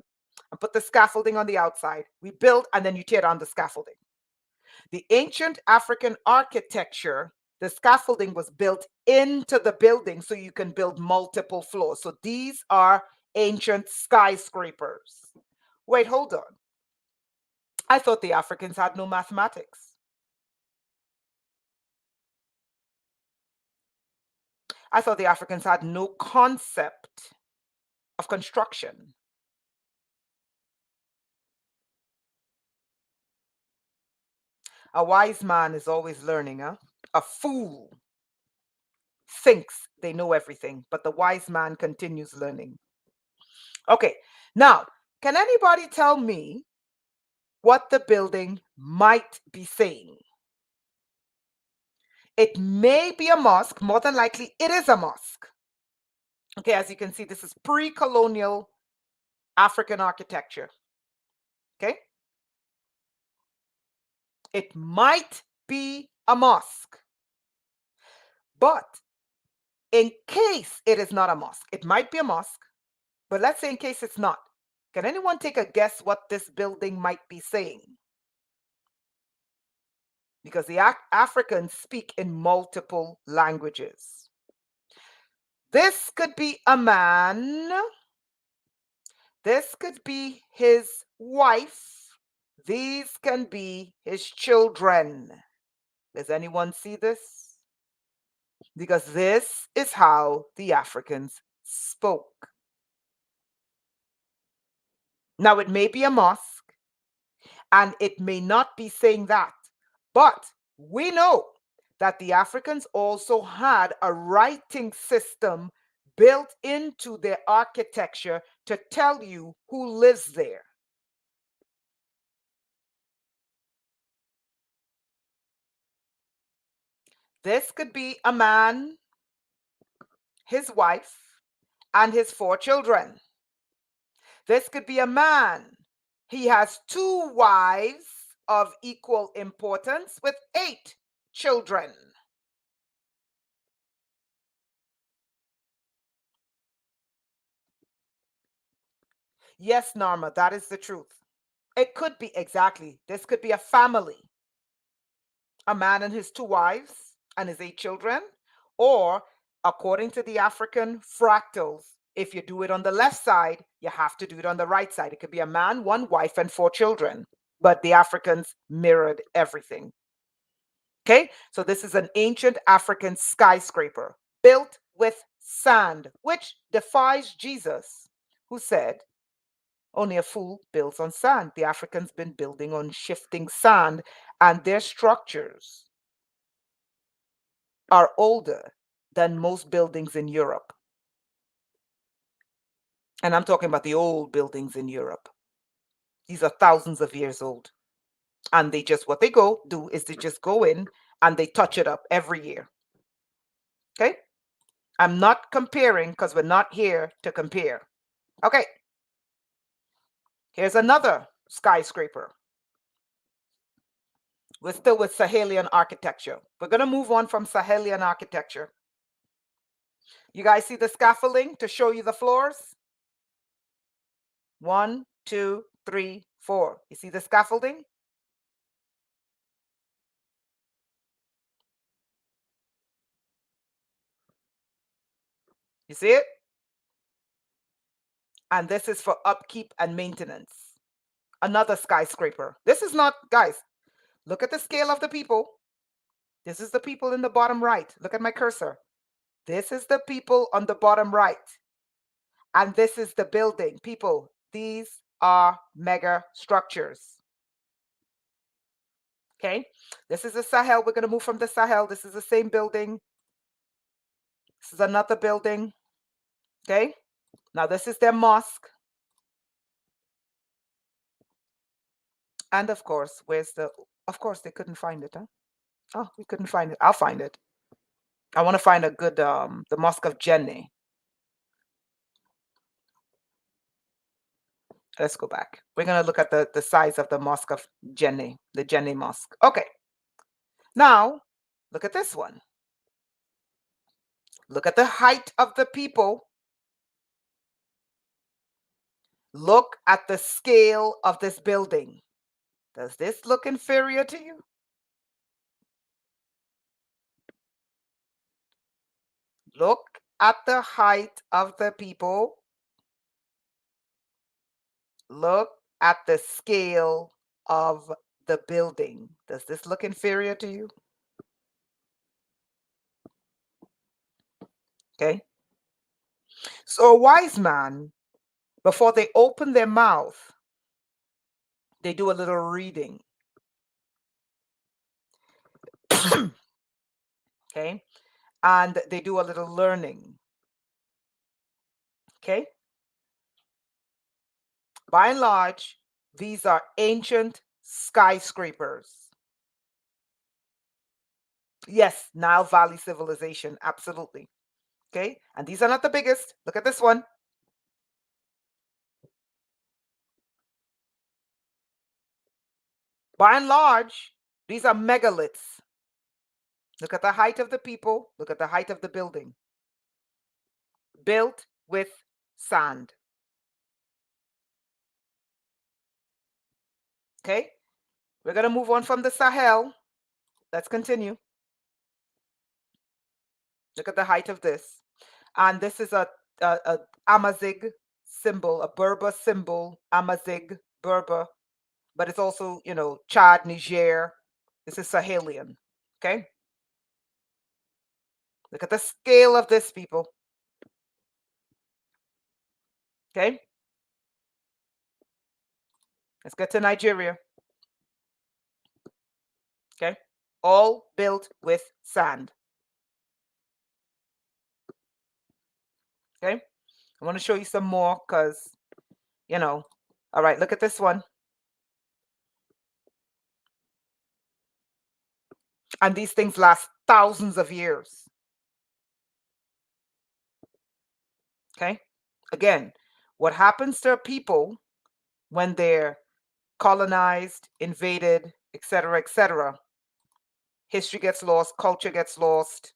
and put the scaffolding on the outside. We build and then you tear down the scaffolding. The ancient African architecture, the scaffolding was built into the building so you can build multiple floors. So these are ancient skyscrapers. Wait, hold on. I thought the Africans had no mathematics. I thought the Africans had no concept of construction. A wise man is always learning, huh? A fool thinks they know everything, but the wise man continues learning. Okay, now, can anybody tell me what the building might be saying? It may be a mosque, more than likely it is a mosque. Okay, as you can see, this is pre-colonial African architecture. Okay, it might be a mosque, but in case it is not a mosque, it might be a mosque, but let's say in case it's not, can anyone take a guess what this building might be saying? Because the Africans speak in multiple languages. This could be a man. This could be his wife. These can be his children. Does anyone see this? Because this is how the Africans spoke. Now, it may be a mosque and it may not be saying that, but we know that the Africans also had a writing system built into their architecture to tell you who lives there. This could be a man, his wife, and his 4 children. This could be a man. He has 2 wives of equal importance with 8 children. Yes, Norma, that is the truth. It could be exactly. This could be a family, a man and his two wives and his 8 children, or according to the African fractals, if you do it on the left side, you have to do it on the right side. It could be a man, one wife, and 4 children, but the Africans mirrored everything. Okay, so this is an ancient African skyscraper built with sand, which defies Jesus, who said, only a fool builds on sand. The Africans been building on shifting sand, and their structures are older than most buildings in Europe. And I'm talking about the old buildings in Europe. These are thousands of years old. And they just, what they do is they just go in and they touch it up every year. Okay? I'm not comparing because we're not here to compare. Okay. Here's another skyscraper. We're still with Sahelian architecture. We're going to move on from Sahelian architecture. You guys see the scaffolding to show you the floors? 1, 2, 3, 4. You see the scaffolding? You see it? And this is for upkeep and maintenance. Another skyscraper. This is not, guys, look at the scale of the people. This is the people in the bottom right. Look at my cursor. This is the people on the bottom right. And this is the building. People, these are mega structures. Okay, this is the Sahel. We're going to move from the Sahel. This is the same building. This is another building. Okay, now this is their mosque. And of course, where's the, of course, they couldn't find it, huh? Oh, we couldn't find it. I'll find it. I want to find a good, the Mosque of Jenny. Let's go back. We're going to look at the size of the Mosque of Jenny, the Jenny Mosque. Okay. Now, look at this one. Look at the height of the people. Look at the scale of this building. Does this look inferior to you? Look at the height of the people. Look at the scale of the building. Does this look inferior to you? Okay. So a wise man, before they open their mouth, they do a little reading. Okay. And they do a little learning. Okay. By and large, these are ancient skyscrapers. Yes, Nile Valley civilization, absolutely. Okay, and these are not the biggest. Look at this one. By and large, these are megaliths. Look at the height of the people. Look at the height of the building. Built with sand. Okay, we're going to move on from the Sahel. Let's continue. Look at the height of this. And this is a Amazigh symbol, a Berber symbol, Amazigh, Berber. But it's also, you know, Chad, Niger. This is Sahelian. Okay. Look at the scale of this, people. Okay. Let's get to Nigeria. Okay. All built with sand. Okay. I want to show you some more because, you know, all right, look at this one. And these things last thousands of years. Okay. Again, what happens to people when they're colonized, invaded, etc., etc., History gets lost, culture gets lost,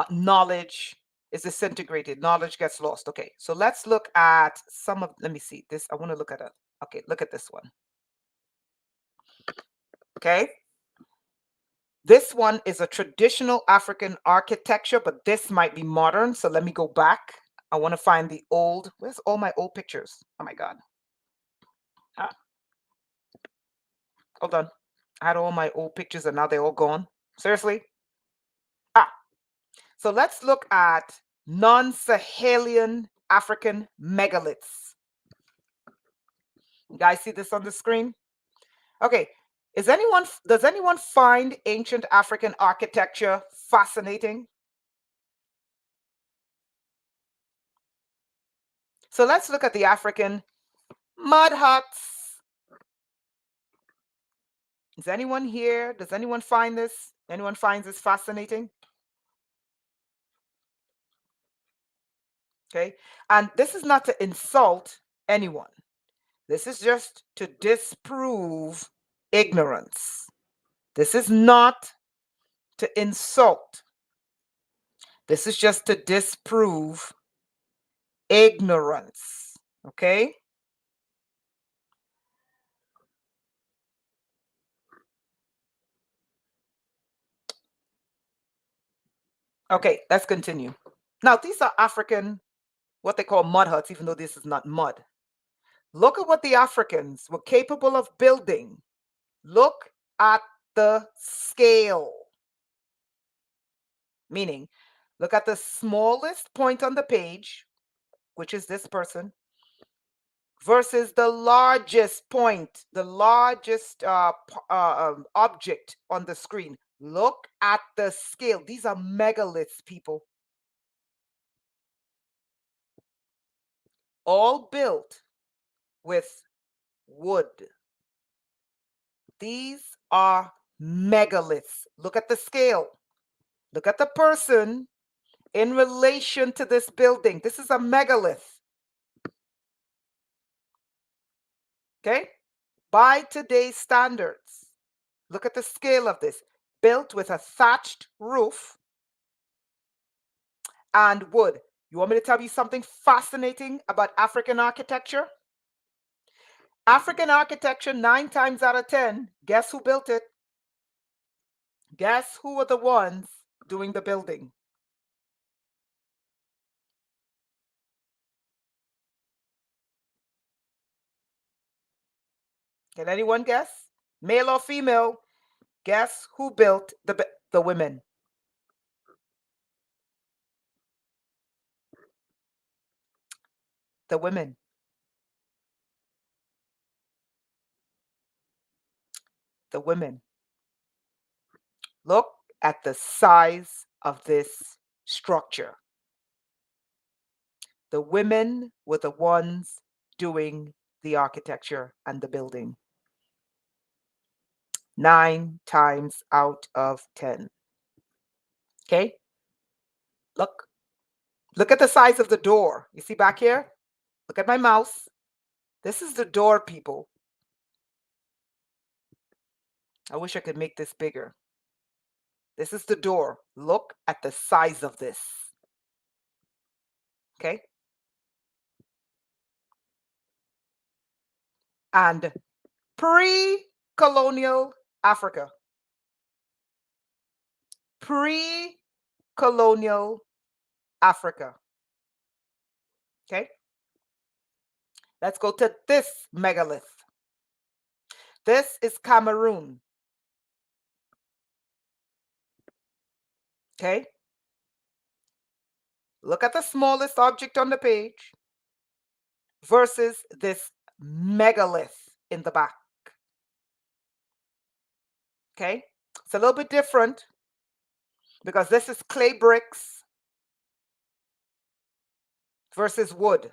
knowledge is disintegrated, knowledge gets lost. Okay, so let's look at some of, let me see this. I want to look at it. Okay, look at this one. Okay, this one is a traditional African architecture, but this might be modern. So let me go back. I want to find the old, where's all my old pictures? Oh my God. Ah, hold on. I had all my old pictures and now they're all gone. Seriously? Ah, so let's look at non-Saharan African megaliths. You guys see this on the screen? Okay. Does anyone find ancient African architecture fascinating? So let's look at the African mud huts. Is anyone here? Does anyone find this? Anyone finds this fascinating? Okay. And this is not to insult anyone. This is just to disprove ignorance. This is not to insult. This is just to disprove ignorance. Okay? Okay, let's continue. Now, these are African, what they call mud huts, even though this is not mud. Look at what the Africans were capable of building. Look at the scale. Meaning, look at the smallest point on the page, which is this person, versus the largest point, the largest object on the screen. Look at the scale. These are megaliths, people. All built with wood. These are megaliths. Look at the scale. Look at the person in relation to this building. This is a megalith. Okay? By today's standards, look at the scale of this. Built with a thatched roof and wood. You want me to tell you something fascinating about African architecture? African architecture, 9 times out of 10, guess who built it? Guess who were the ones doing the building? Can anyone guess? Male or female? Guess who built the women? The women. The women. Look at the size of this structure. The women were the ones doing the architecture and the building. 9 times out of 10. Okay? Look. Look at the size of the door. You see back here? Look at my mouse. This is the door, people. I wish I could make this bigger. This is the door. Look at the size of this. Okay? And pre-colonial Africa. Pre-colonial Africa. Okay? Let's go to this megalith. This is Cameroon. Okay? Look at the smallest object on the page versus this megalith in the back. Okay? It's a little bit different because this is clay bricks versus wood.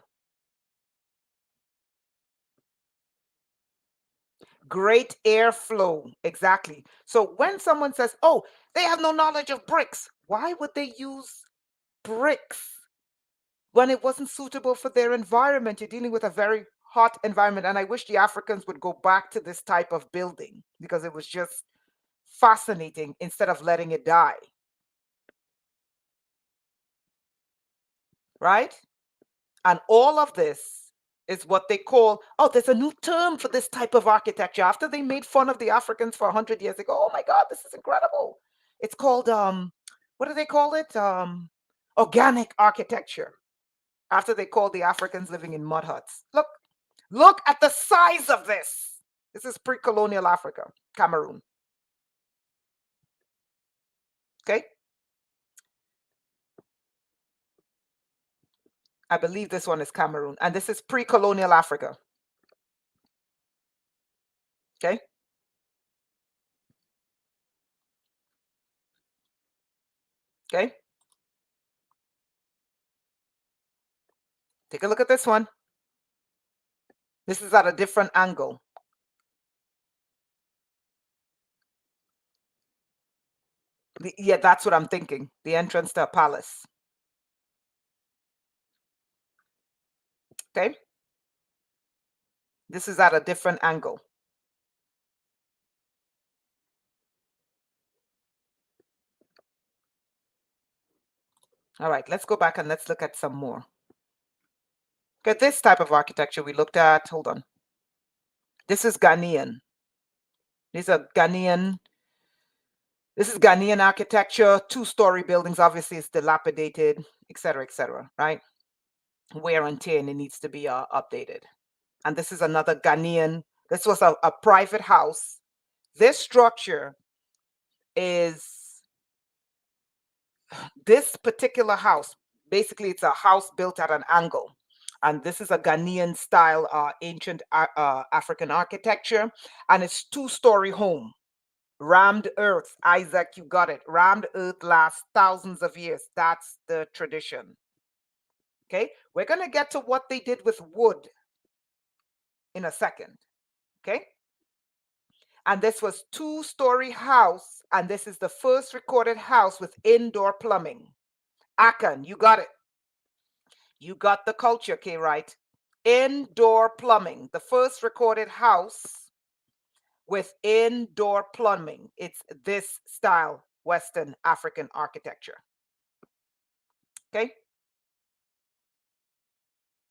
Great airflow. Exactly. So when someone says, oh, they have no knowledge of bricks, why would they use bricks when it wasn't suitable for their environment? You're dealing with a very hot environment. And I wish the Africans would go back to this type of building because it was just fascinating instead of letting it die, right? And all of this is what they call, oh, there's a new term for this type of architecture. After they made fun of the Africans for 100 years, they go, oh my God, this is incredible. It's called, what do they call it? Organic architecture. After they called the Africans living in mud huts. Look at the size of this. This is pre-colonial Africa, Cameroon. Okay. I believe this one is Cameroon. And this is pre-colonial Africa. Okay. Okay. Take a look at this one. This is at a different angle. Yeah, that's what I'm thinking. The entrance to a palace. Okay. This is at a different angle. All right, let's go back and let's look at some more. Look at this type of architecture we looked at. Hold on. This is Ghanaian. These are Ghanaian. This is Ghanaian architecture, two-story buildings. Obviously, it's dilapidated, etc., right? Wear and tear, and it needs to be updated. And this is another Ghanaian. This was a private house. This structure is this particular house. Basically, it's a house built at an angle. And this is a Ghanaian style ancient African architecture. And it's two-story home. Rammed earth, Isaac, you got it. Rammed earth lasts thousands of years. That's the tradition. Okay, we're going to get to what they did with wood in a second. Okay, and this was two-story house, and this is the first recorded house with indoor plumbing. Akan, you got it. You got the culture, K, right? Indoor plumbing, the first recorded house with indoor plumbing. It's this style, Western African architecture. Okay.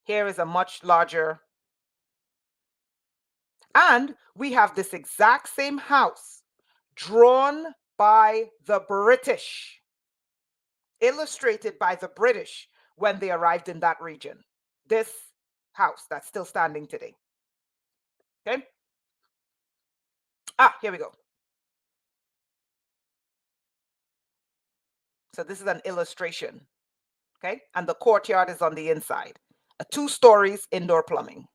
Here is a much larger. And we have this exact same house drawn by the British, illustrated by the British when they arrived in that region. This house that's still standing today. Okay. Here we go. So this is an illustration. Okay. And the courtyard is on the inside. 2 stories, indoor plumbing.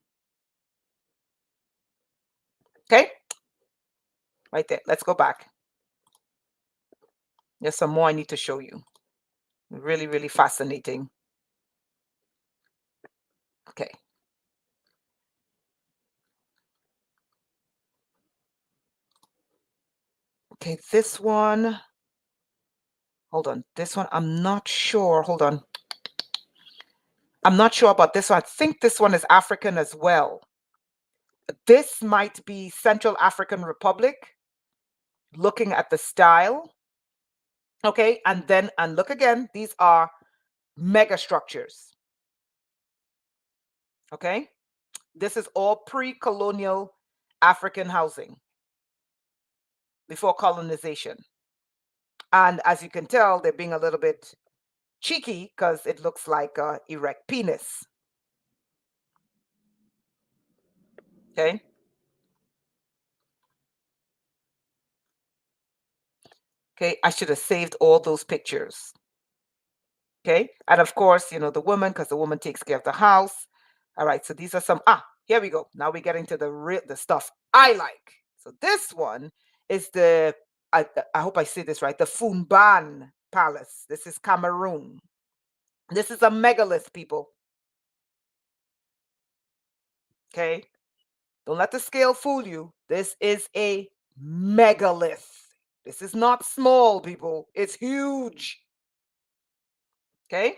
Okay. Right there. Let's go back. There's some more I need to show you. Really, really fascinating. Okay. Okay, this one. Hold on. This one, I'm not sure. Hold on. I'm not sure about this one. I think this one is African as well. This might be Central African Republic. Looking at the style. Okay, and look again. These are mega structures. Okay, this is all pre-colonial African housing before colonization. And as you can tell, they're being a little bit cheeky because it looks like a erect penis. Okay. Okay, I should have saved all those pictures. Okay, and of course, the woman, because the woman takes care of the house. All right, so these are some, here we go. Now we're getting to the stuff I like. So this one is I hope I say this right, the Funban Palace. This is Cameroon. This is a megalith, people. Okay, don't let the scale fool you. This is a megalith. This is not small, people. It's huge. Okay.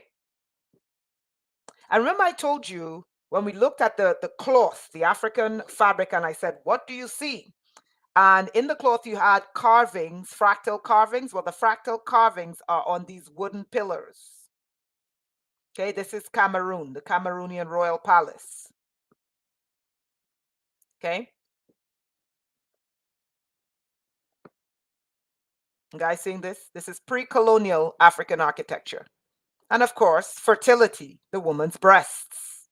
And remember I told you when we looked at the cloth, the African fabric, and I said, what do you see? And in the cloth, you had carvings, fractal carvings. Well, the fractal carvings are on these wooden pillars. Okay, this is Cameroon, the Cameroonian Royal Palace. Okay. You guys seeing this? This is pre-colonial African architecture. And of course, fertility, the woman's breasts.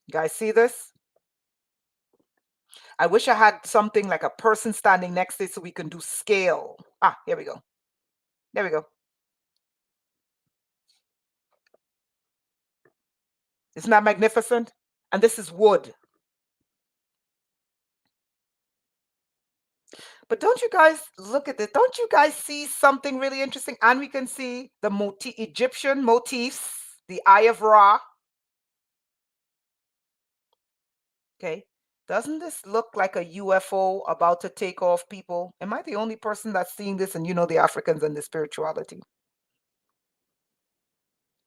You guys see this? I wish I had something like a person standing next to it so we can do scale. Ah, here we go. There we go. Isn't that magnificent? And this is wood. But don't you guys look at it? Don't you guys see something really interesting? And we can see the Egyptian motifs, the Eye of Ra. Okay. Doesn't this look like a UFO about to take off people? Am I the only person that's seeing this? And you know the Africans and the spirituality.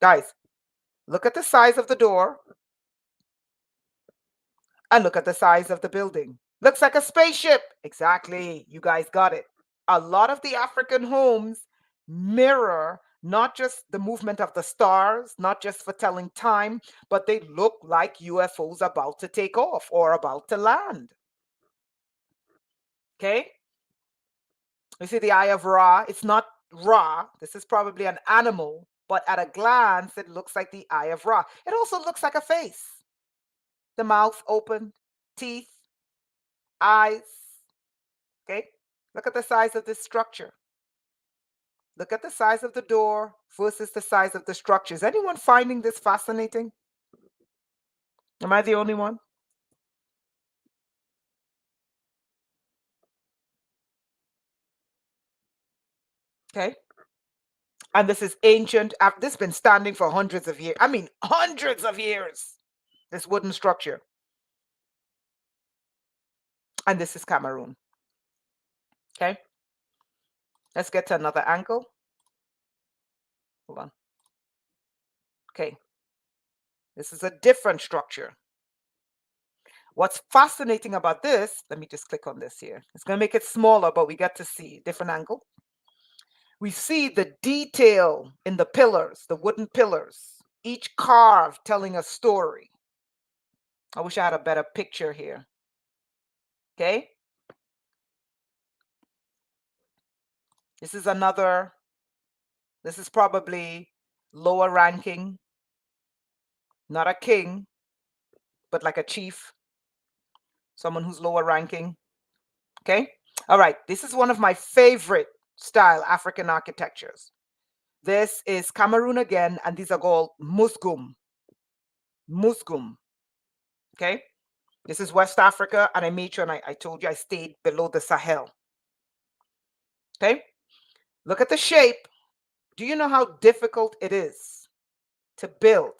Guys, look at the size of the door and look at the size of the building. Looks like a spaceship. Exactly. You guys got it. A lot of the African homes mirror not just the movement of the stars, not just for telling time, but they look like UFOs about to take off or about to land. Okay. You see the Eye of Ra? It's not Ra. This is probably an animal, but at a glance, it looks like the Eye of Ra. It also looks like a face. The mouth open, teeth, eyes. Okay. Look at the size of this structure. Look at the size of the door versus the size of the structure. Is anyone finding this fascinating? Am I the only one? Okay. And this is ancient. This has been standing for hundreds of years. I mean, hundreds of years. This wooden structure. And this is Cameroon. Okay. Let's get to another angle. Hold on. Okay. This is a different structure. What's fascinating about this, let me just click on this here. It's going to make it smaller, but we get to see different angle. We see the detail in the pillars, the wooden pillars, each carved telling a story. I wish I had a better picture here. Okay. This is another, this is probably lower ranking, not a king, but like a chief, someone who's lower ranking. Okay. All right. This is one of my favorite style African architectures. This is Cameroon again, and these are called Musgum. Musgum. Okay. This is West Africa, and I made sure, and I told you I stayed below the Sahel. Okay. Look at the shape. Do you know how difficult it is to build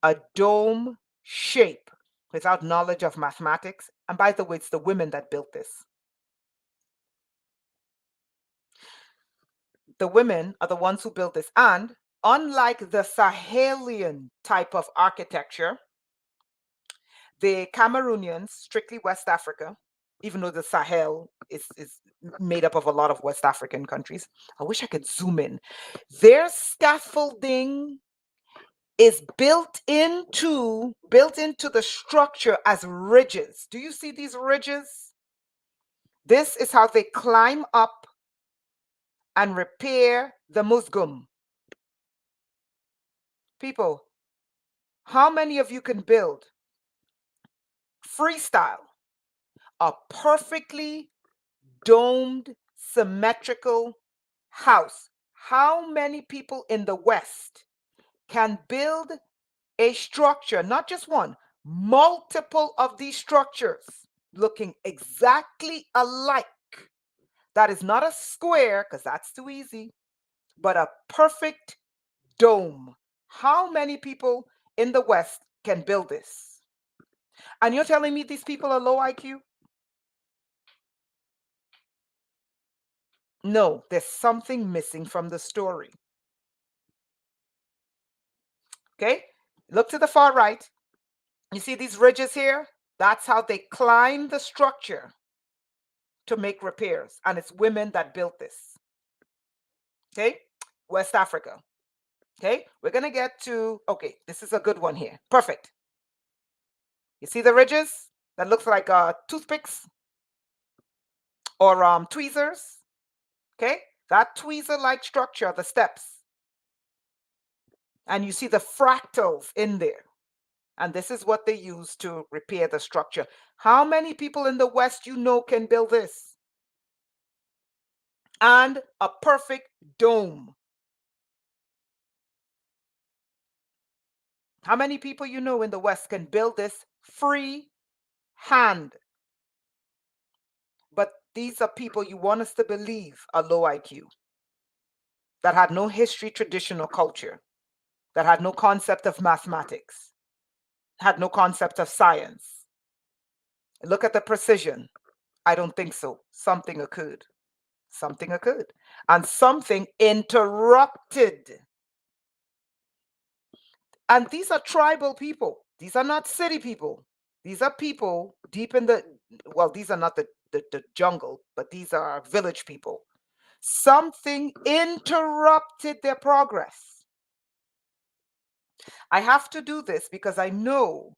a dome shape without knowledge of mathematics? And by the way, it's the women that built this. The women are the ones who built this. And unlike the Sahelian type of architecture, the Cameroonians, strictly West Africa, even though the Sahel is made up of a lot of West African countries. I wish I could zoom in. Their scaffolding is built into the structure as ridges. Do you see these ridges? This is how they climb up and repair the musgum. People, how many of you can build freestyle a perfectly domed, symmetrical house? How many people in the West can build a structure, not just one, multiple of these structures looking exactly alike? That is not a square, because that's too easy, but a perfect dome. How many people in the West can build this? And you're telling me these people are low IQ? No, there's something missing from the story. Okay, look to the far right. You see these ridges here? That's how they climb the structure to make repairs. And it's women that built this. Okay? West Africa. Okay? We're going to get to, okay, this is a good one here. Perfect. You see the ridges? That looks like toothpicks or tweezers. Okay? That tweezer-like structure, the steps. And you see the fractals in there. And this is what they use to repair the structure. How many people in the West you know can build this? And a perfect dome. How many people you know in the West can build this free hand? But these are people you want us to believe are low IQ, that had no history, tradition, or culture, that had no concept of mathematics, had no concept of science. Look at the precision. I don't think so. Something occurred. Something occurred. And something interrupted. And these are tribal people. These are not city people. These are people deep in the, well, these are not the jungle, but these are village people. Something interrupted their progress. I have to do this because I know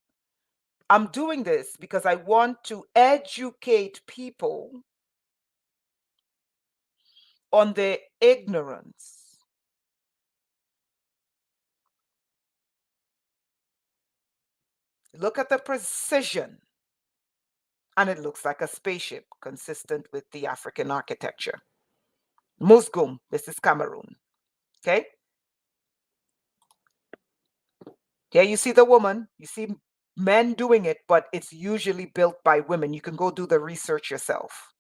I'm doing this because I want to educate people on their ignorance. Look at the precision. And it looks like a spaceship consistent with the African architecture. Musgum, this is Cameroon. Okay? Here you see the woman, you see men doing it, but it's usually built by women. You can go do the research yourself.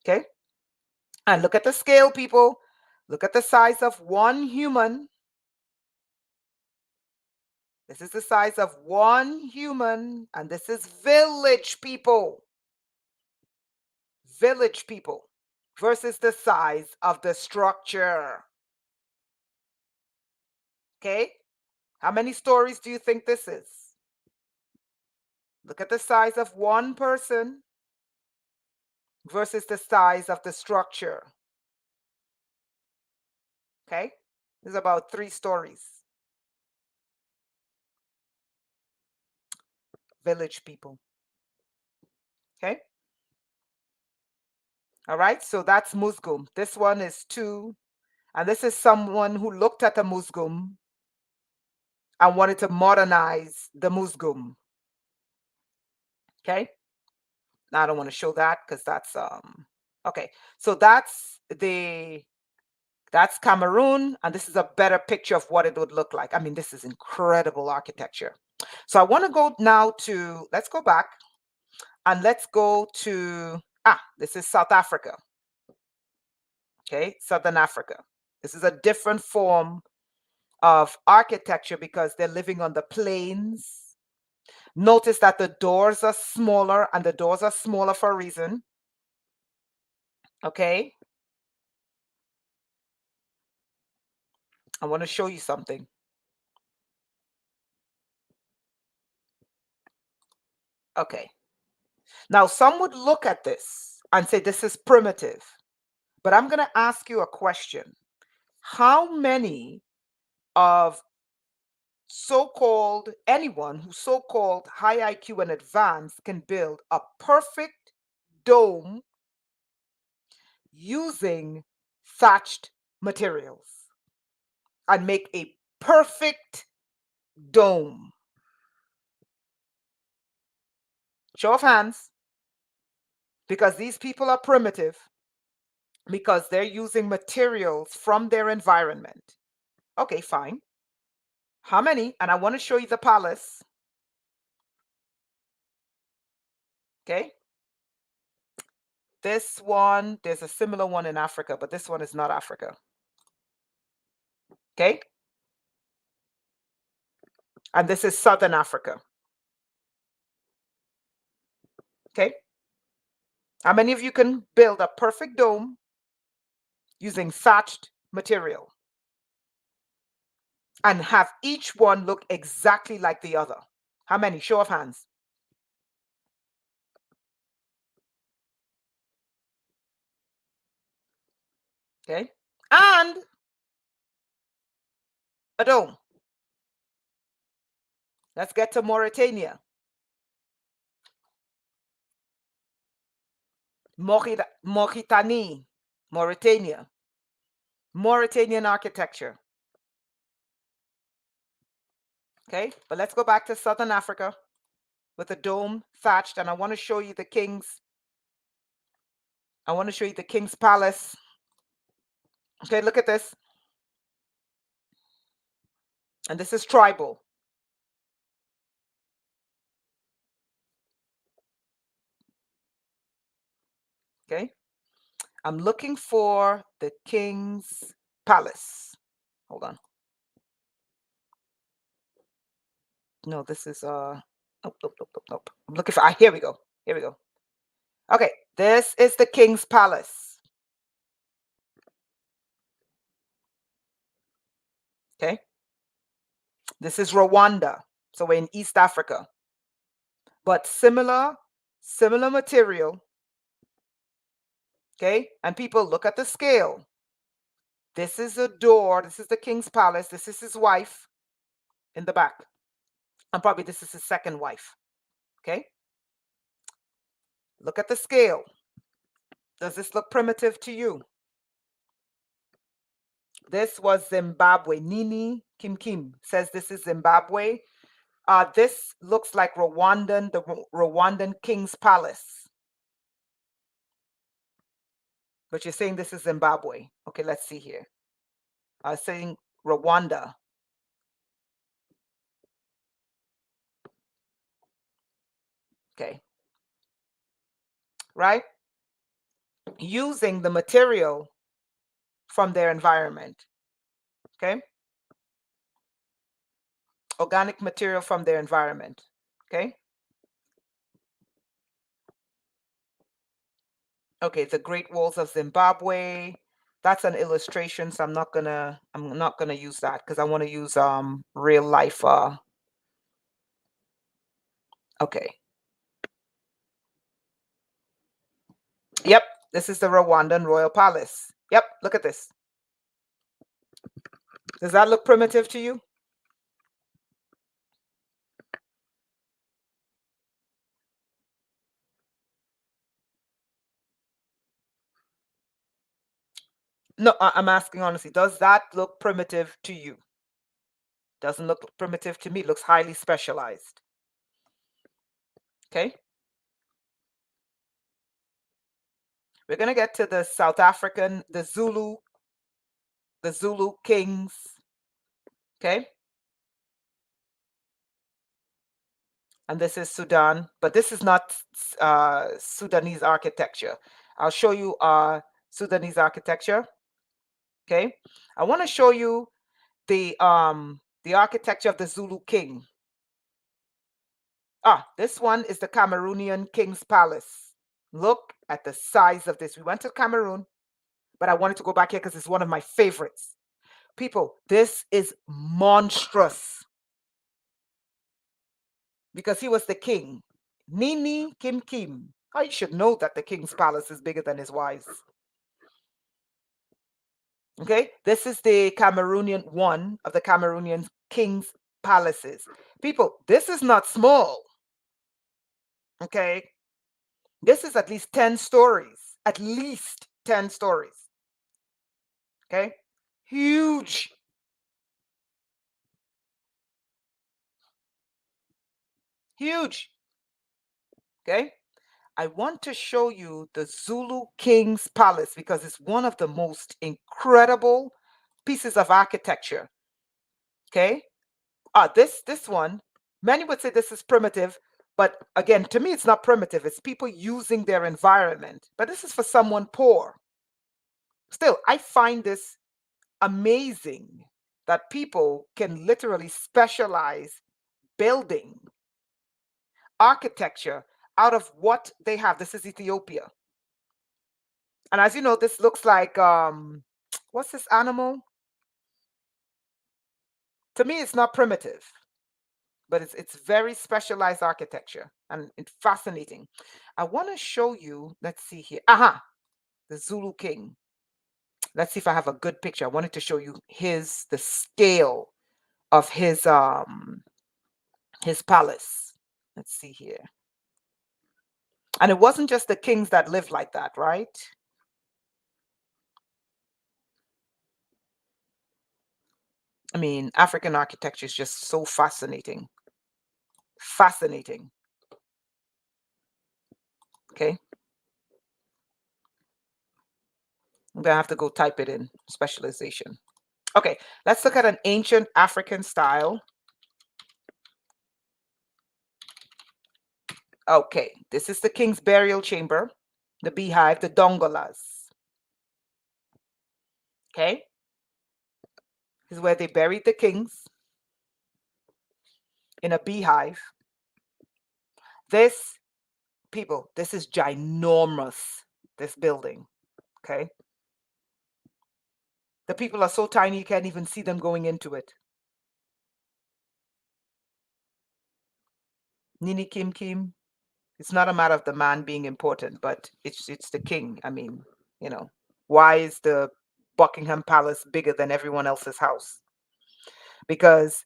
Okay? And look at the scale, people. Look at the size of one human. This is the size of one human, and this is village people. Village people versus the size of the structure. Okay? How many stories do you think this is? Look at the size of one person versus the size of the structure. Okay? There's about 3 stories. Village people. Okay? All right, so that's Musgum. This one is 2. And this is someone who looked at a Musgum and wanted to modernize the Musgum. Okay? Now I don't want to show that because that's okay. So that's Cameroon, and this is a better picture of what it would look like. I mean, this is incredible architecture. So I want to go now to, let's go back and let's go to, this is South Africa. Okay, Southern Africa. This is a different form of architecture because they're living on the plains. Notice that the doors are smaller, and the doors are smaller for a reason. Okay. I want to show you something. Okay. Now, some would look at this and say this is primitive, but I'm going to ask you a question. How many of so-called anyone who's so-called high IQ and advanced can build a perfect dome using thatched materials and make a perfect dome? Show of hands. Because these people are primitive, because they're using materials from their environment. Okay, fine. How many? And I want to show you the palace. Okay. This one, there's a similar one in Africa, but this one is not Africa. Okay. And this is Southern Africa. Okay. How many of you can build a perfect dome using thatched material and have each one look exactly like the other? How many? Show of hands. Okay. And a dome. Let's get to Mauritania. Mauritania. Mauritania. Mauritanian architecture. Okay. But let's go back to Southern Africa with a dome thatched. And I want to show you the king's. I want to show you the king's palace. Okay. Look at this. And this is tribal. Okay. I'm looking for the king's palace. Hold on. No, this is nope. I'm looking for here we go. Here we go. Okay, this is the king's palace. Okay. This is Rwanda. So we're in East Africa. But similar material. Okay? And people look at the scale. This is a door. This is the king's palace. This is his wife in the back. And probably this is his second wife. Okay? Look at the scale. Does this look primitive to you? This was Zimbabwe. Nini Kim Kim says this is Zimbabwe. This looks like Rwandan, the Rwandan king's palace. But you're saying this is Zimbabwe. Okay, let's see here. I was saying Rwanda. Okay. Right? Using the material from their environment. Okay? Organic material from their environment. Okay? Okay, the Great Walls of Zimbabwe. That's an illustration, so I'm not gonna use that because I want to use real life okay. Yep, this is the Rwandan Royal Palace. Yep, look at this. Does that look primitive to you? No, I'm asking honestly, does that look primitive to you? Doesn't look primitive to me. It looks highly specialized. Okay. We're going to get to the South African, the Zulu kings. Okay. And this is Sudan, but this is not Sudanese architecture. I'll show you Sudanese architecture. Okay. I want to show you the architecture of the Zulu king. This one is the Cameroonian king's palace. Look at the size of this. We went to Cameroon, but I wanted to go back here because it's one of my favorites. People, this is monstrous because he was the king. Nini Kim Kim. You should know that the king's palace is bigger than his wives. Okay, this is the Cameroonian, one of the Cameroonian king's palaces. People, this is not small. Okay, this is at least 10 stories. At least 10 stories. Okay, huge. Huge. Okay, I want to show you the Zulu King's Palace because it's one of the most incredible pieces of architecture. Okay, this one, many would say this is primitive, but again, to me, it's not primitive. It's people using their environment. But this is for someone poor. Still, I find this amazing that people can literally specialize building architecture out of what they have. This is Ethiopia. And as you know, this looks like what's this animal? To me, it's not primitive, but it's very specialized architecture and it's fascinating. I want to show you, let's see here. The Zulu king. Let's see if I have a good picture. I wanted to show you the scale of his palace. Let's see here. And it wasn't just the kings that lived like that, right? I mean, African architecture is just so fascinating. Fascinating. Okay. I'm going to have to go type it in, specialization. Okay, let's look at an ancient African style. Okay, this is the king's burial chamber, the beehive, the dongolas. Okay, this is where they buried the kings in a beehive. This, people, this is ginormous, this building. Okay, the people are so tiny you can't even see them going into it. Nini Kim Kim. It's not a matter of the man being important, but it's the king. I mean, you know, why is the Buckingham Palace bigger than everyone else's house? Because,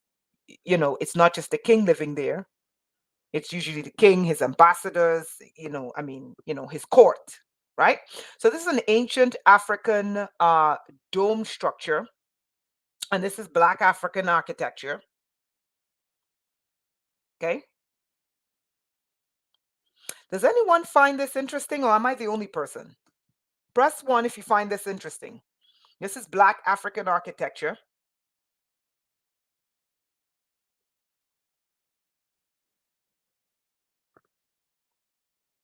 you know, it's not just the king living there. It's usually the king, his ambassadors, you know, I mean, you know, his court, right? So this is an ancient African dome structure, and this is Black African architecture. Okay. Does anyone find this interesting, or am I the only person? Press 1 if you find this interesting. This is Black African architecture.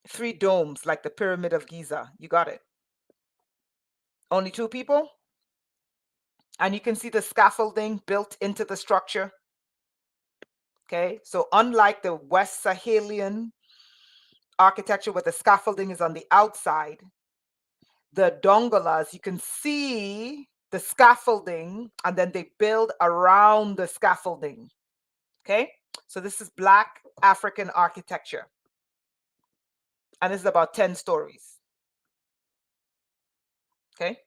Three domes like the Pyramid of Giza. You got it. Only 2 people? And you can see the scaffolding built into the structure. Okay, so unlike the West Sahelian architecture where the scaffolding is on the outside, the dongolas, you can see the scaffolding and then they build around the scaffolding. Okay, so this is Black African architecture. And this is about 10 stories. Okay,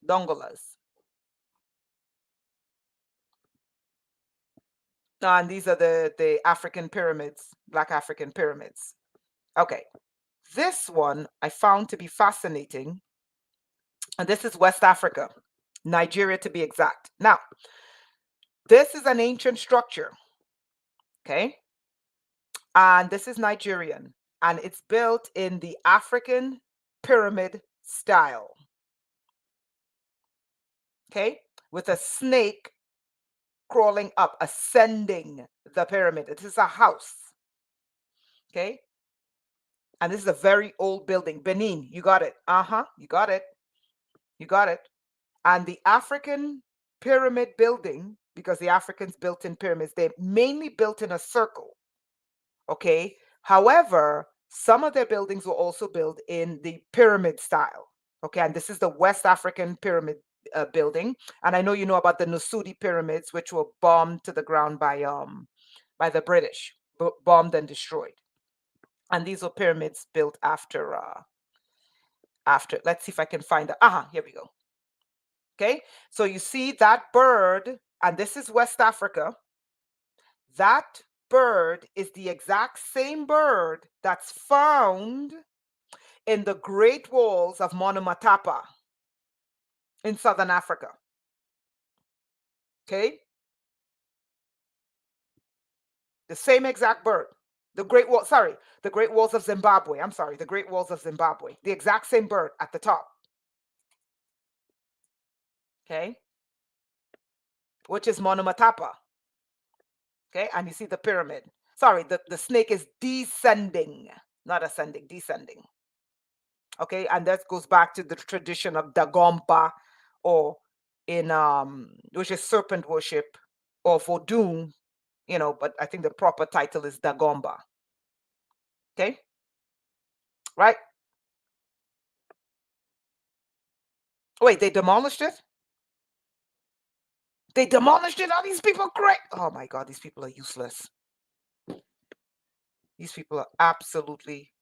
dongolas. And these are the African pyramids, Black African pyramids. Okay, this one I found to be fascinating. And this is West Africa, Nigeria to be exact. Now, this is an ancient structure, okay? And this is Nigerian, and it's built in the African pyramid style, okay? With a snake crawling up, ascending the pyramid. This is a house, okay? And this is a very old building. Benin, you got it. You got it. You got it. And the African pyramid building, because the Africans built in pyramids, they mainly built in a circle. Okay. However, some of their buildings were also built in the pyramid style. Okay. And this is the West African pyramid building. And I know you know about the Nusudi pyramids, which were bombed to the ground by the British, bombed and destroyed. And these were pyramids built after let's see if I can find that. Here we go. Okay, so you see that bird, and this is West Africa. That bird is the exact same bird that's found in the Great Walls of Monumentapa in Southern Africa. Okay, the same exact bird. The Great Walls of Zimbabwe. I'm sorry, the Great Walls of Zimbabwe. The exact same bird at the top. Okay, which is Monumentapa. Okay, and you see the pyramid. Sorry, the snake is descending, not ascending, descending. Okay, and that goes back to the tradition of Dagomba, or in which is serpent worship, or Vodun, you know, but I think the proper title is Dagomba. Okay, right? Wait, they demolished it? They demolished it? Are these people great? Oh my God, these people are useless. These people are absolutely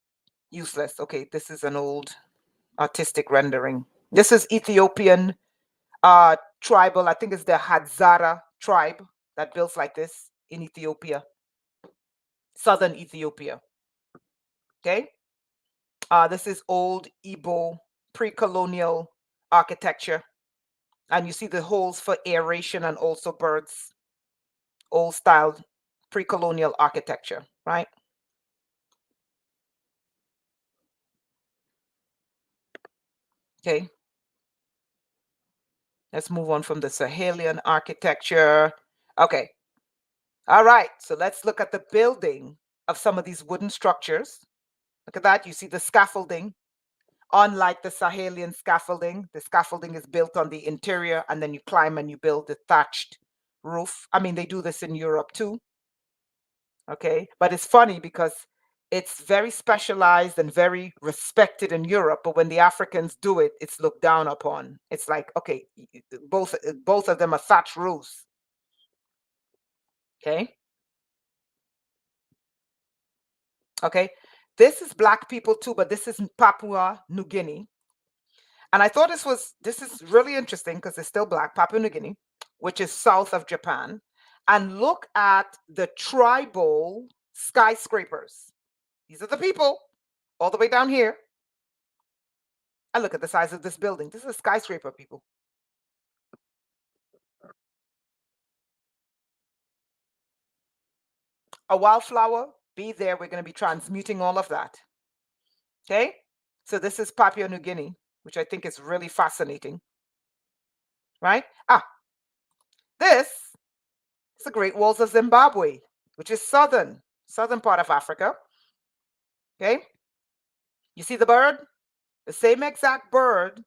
useless. Okay, this is an old artistic rendering. This is Ethiopian tribal, I think it's the Hadzara tribe that builds like this in Ethiopia, southern Ethiopia. Okay. This is old Igbo pre-colonial architecture. And you see the holes for aeration and also birds. Old style pre-colonial architecture, right? Okay. Let's move on from the Sahelian architecture. Okay. All right. So let's look at the building of some of these wooden structures. Look at that. You see the scaffolding. Unlike the Sahelian scaffolding, the scaffolding is built on the interior and then you climb and you build the thatched roof. I mean, they do this in Europe too. Okay. But it's funny because it's very specialized and very respected in Europe. But when the Africans do it, it's looked down upon. It's like, okay, both of them are thatched roofs. Okay. Okay. This is Black people too, but this is Papua New Guinea. And I thought this is really interesting because it's still Black, Papua New Guinea, which is south of Japan. And look at the tribal skyscrapers. These are the people all the way down here. And look at the size of this building. This is a skyscraper, people. A wildflower, be there. We're going to be transmuting all of that. Okay. So this is Papua New Guinea, which I think is really fascinating. Right? This is the Great Walls of Zimbabwe, which is southern part of Africa. Okay. You see the bird? The same exact bird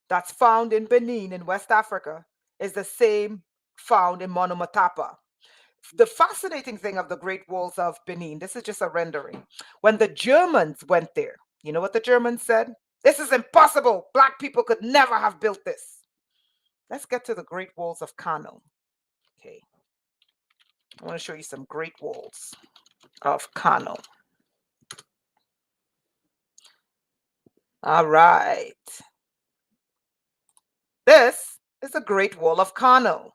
that's found in Benin in West Africa is the same found in Monumentapa. The fascinating thing of the Great Walls of Benin, this is just a rendering. When the Germans went there, you know what the Germans said? This is impossible. Black people could never have built this. Let's get to the Great Walls of Kano. Okay. I want to show you some Great Walls of Kano. All right. This is the Great Wall of Kano,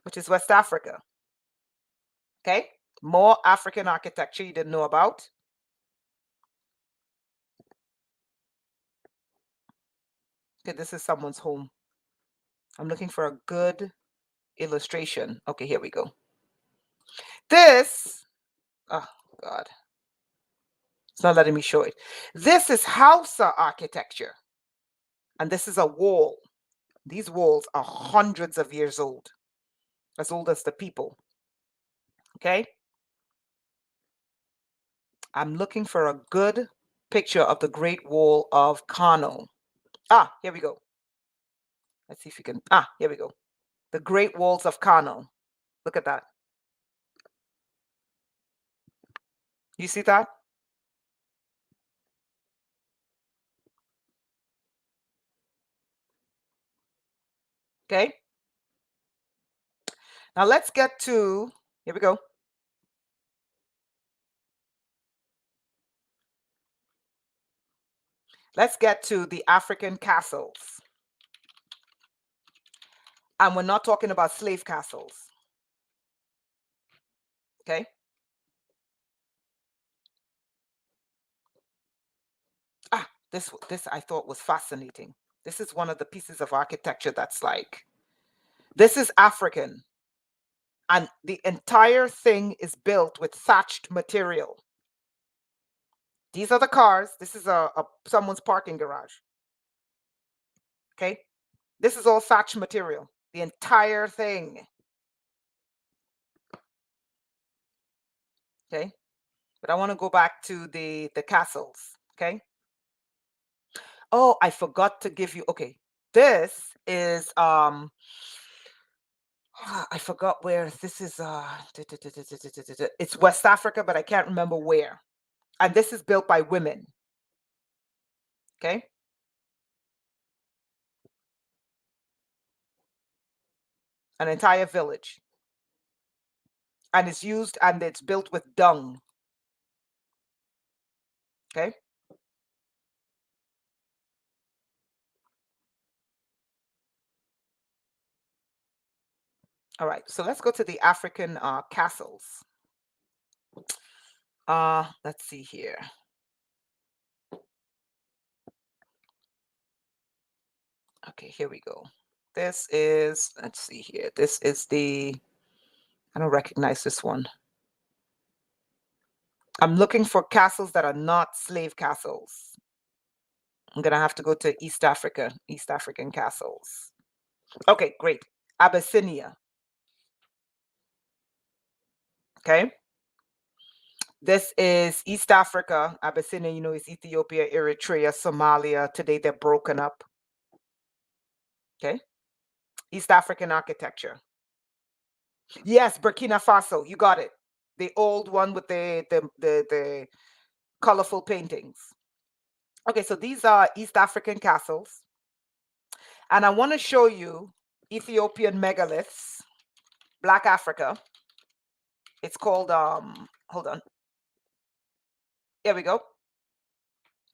which is West Africa. Okay. More African architecture you didn't know about. Okay, this is someone's home. I'm looking for a good illustration. Okay, here we go. This, oh God, it's not letting me show it. This is Hausa architecture. And this is a wall. These walls are hundreds of years old, as old as the people. Okay. I'm looking for a good picture of the Great Wall of Kano. Here we go. Let's see if we can. Here we go. The Great Walls of Kano. Look at that. You see that? Okay. Now let's get to, here we go. Let's get to the African castles. And we're not talking about slave castles. Okay. This I thought was fascinating. This is one of the pieces of architecture that's like, this is African. And the entire thing is built with thatched material. These are the cars. This is someone's parking garage. Okay. This is all thatched material. The entire thing. Okay. But I want to go back to the castles. Okay. Oh, I forgot to give you. Okay. This is I forgot where this is. It's West Africa, but I can't remember where. And this is built by women. Okay. An entire village. And it's used and it's built with dung. Okay. All right, so let's go to the African castles. Let's see here. Okay, here we go. This is, let's see here. This is I don't recognize this one. I'm looking for castles that are not slave castles. I'm gonna have to go to East Africa, East African castles. Okay, great. Abyssinia. Okay. This is East Africa. Abyssinia, is Ethiopia, Eritrea, Somalia. Today they're broken up. Okay. East African architecture. Yes, Burkina Faso. You got it. The old one with the colorful paintings. Okay, so these are East African castles. And I want to show you Ethiopian megaliths, Black Africa. It's called hold on. Here we go.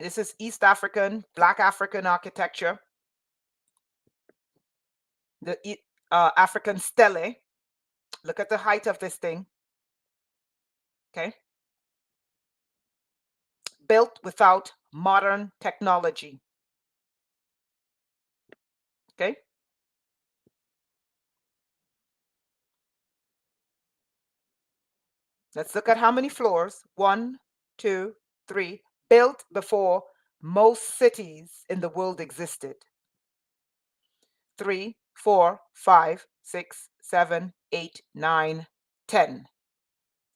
This is East African, Black African architecture. The African stele. Look at the height of this thing. Okay. Built without modern technology. Okay. Let's look at how many floors. 1, 2, 3. Built before most cities in the world existed. 3, 4, 5, 6, 7, 8, 9, 10.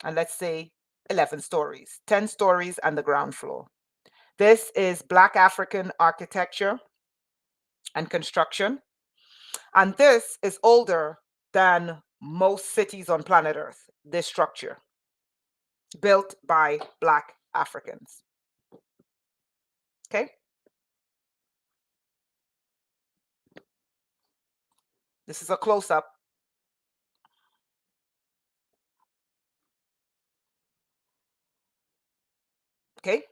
And let's say 11 stories, 10 stories and the ground floor. This is Black African architecture and construction. And this is older than most cities on planet Earth, this structure, built by Black Africans. Okay. This is a close-up. Okay.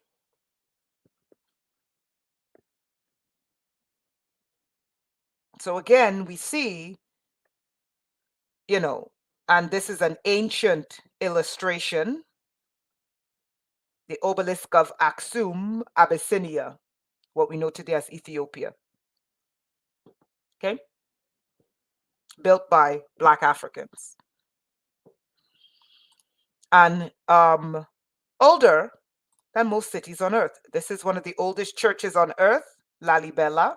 So again, we see, and this is an ancient illustration, the obelisk of Aksum, Abyssinia, what we know today as Ethiopia. Okay. Built by Black Africans. And older than most cities on Earth. This is one of the oldest churches on Earth, Lalibela,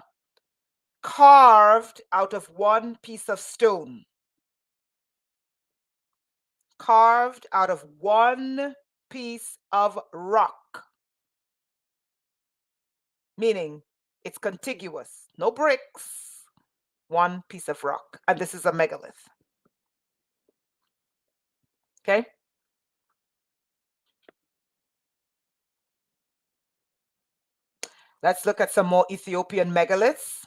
carved out of one piece of stone. Carved out of one piece of rock. Meaning it's contiguous, no bricks, one piece of rock. And this is a megalith. Okay. Let's look at some more Ethiopian megaliths.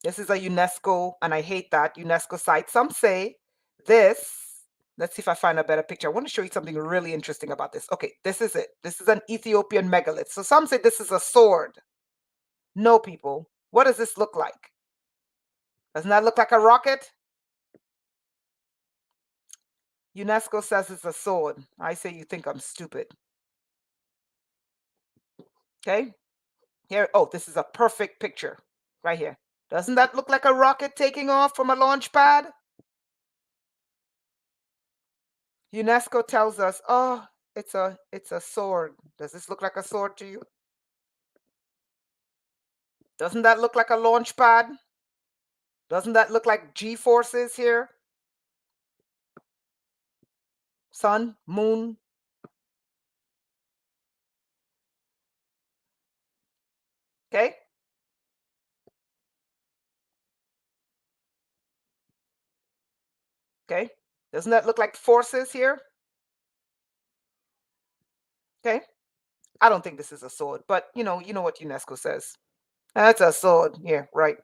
This is a UNESCO, and I hate that, UNESCO site. Some say this, let's see if I find a better picture. I want to show you something really interesting about this. Okay, this is it. This is an Ethiopian megalith. So some say this is a sword. No, people. What does this look like? Doesn't that look like a rocket? UNESCO says it's a sword. I say you think I'm stupid. Okay. Here, oh, this is a perfect picture right here. Doesn't that look like a rocket taking off from a launch pad? UNESCO tells us, oh, it's a sword. Does this look like a sword to you? Doesn't that look like a launch pad? Doesn't that look like G-forces here? Sun, moon. Okay. Okay. Doesn't that look like forces here? Okay. I don't think this is a sword, but you know what UNESCO says. That's a sword. Yeah, right.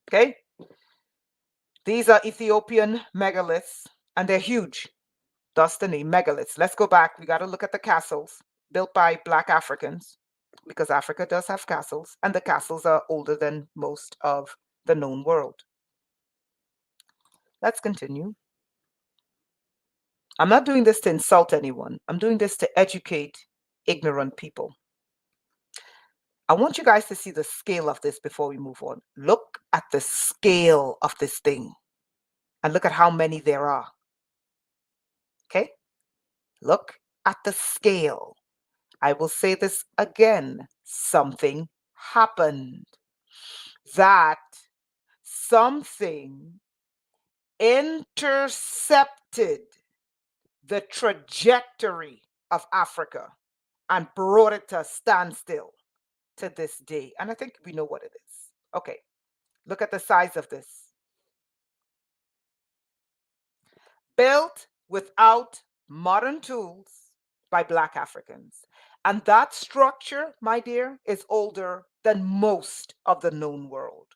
Okay. These are Ethiopian megaliths, and they're huge. Thus the name megaliths. Let's go back. We got to look at the castles built by Black Africans, because Africa does have castles, and the castles are older than most of the known world. Let's continue. I'm not doing this to insult anyone. I'm doing this to educate ignorant people. I want you guys to see the scale of this before we move on. Look at the scale of this thing and look at how many there are. Okay? Look at the scale. I will say this again. Something happened. That something intercepted the trajectory of Africa and brought it to a standstill to this day. And I think we know what it is. Okay, look at the size of this. Built without modern tools by Black Africans. And that structure, my dear, is older than most of the known world.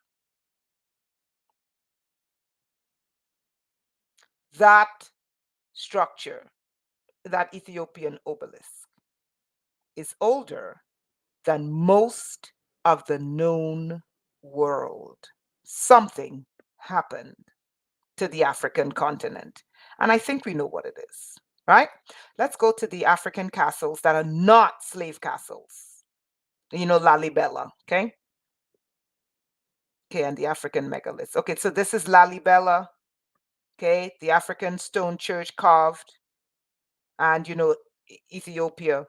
That structure, that Ethiopian obelisk, is older than most of the known world. Something happened to the African continent. And I think we know what it is, right? Let's go to the African castles that are not slave castles. You know, Lalibela, okay? Okay, and the African megaliths. Okay, so this is Lalibela, okay? The African stone church carved. And, you know, Ethiopia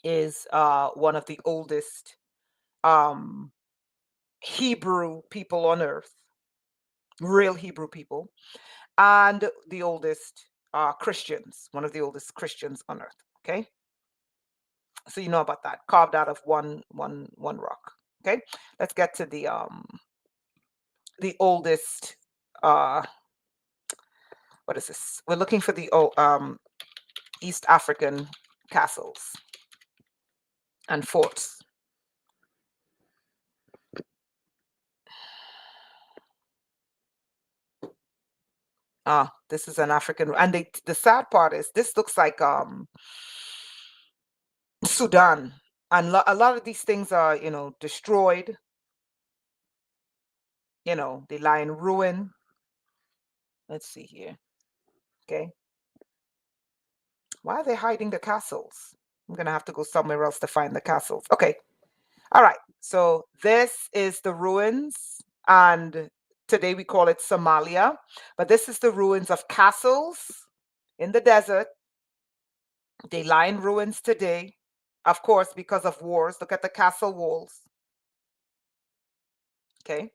is one of the oldest Hebrew people on earth, real Hebrew people, and the oldest Christians, one of the oldest Christians on earth. Okay, so you know about that, carved out of one rock. Okay, let's get to the oldest. What is this? We're looking for the East African castles and forts. This is an African, and the sad part is this looks like Sudan, and a lot of these things are, you know, destroyed. You know, they lie in ruin. Let's see here. Okay, why are they hiding the castles? I'm gonna have to go somewhere else to find the castles. Okay, all right. So this is the ruins, and today we call it Somalia, but this is the ruins of castles in the desert. They lie in ruins today, of course, because of wars. Look at the castle walls. Okay.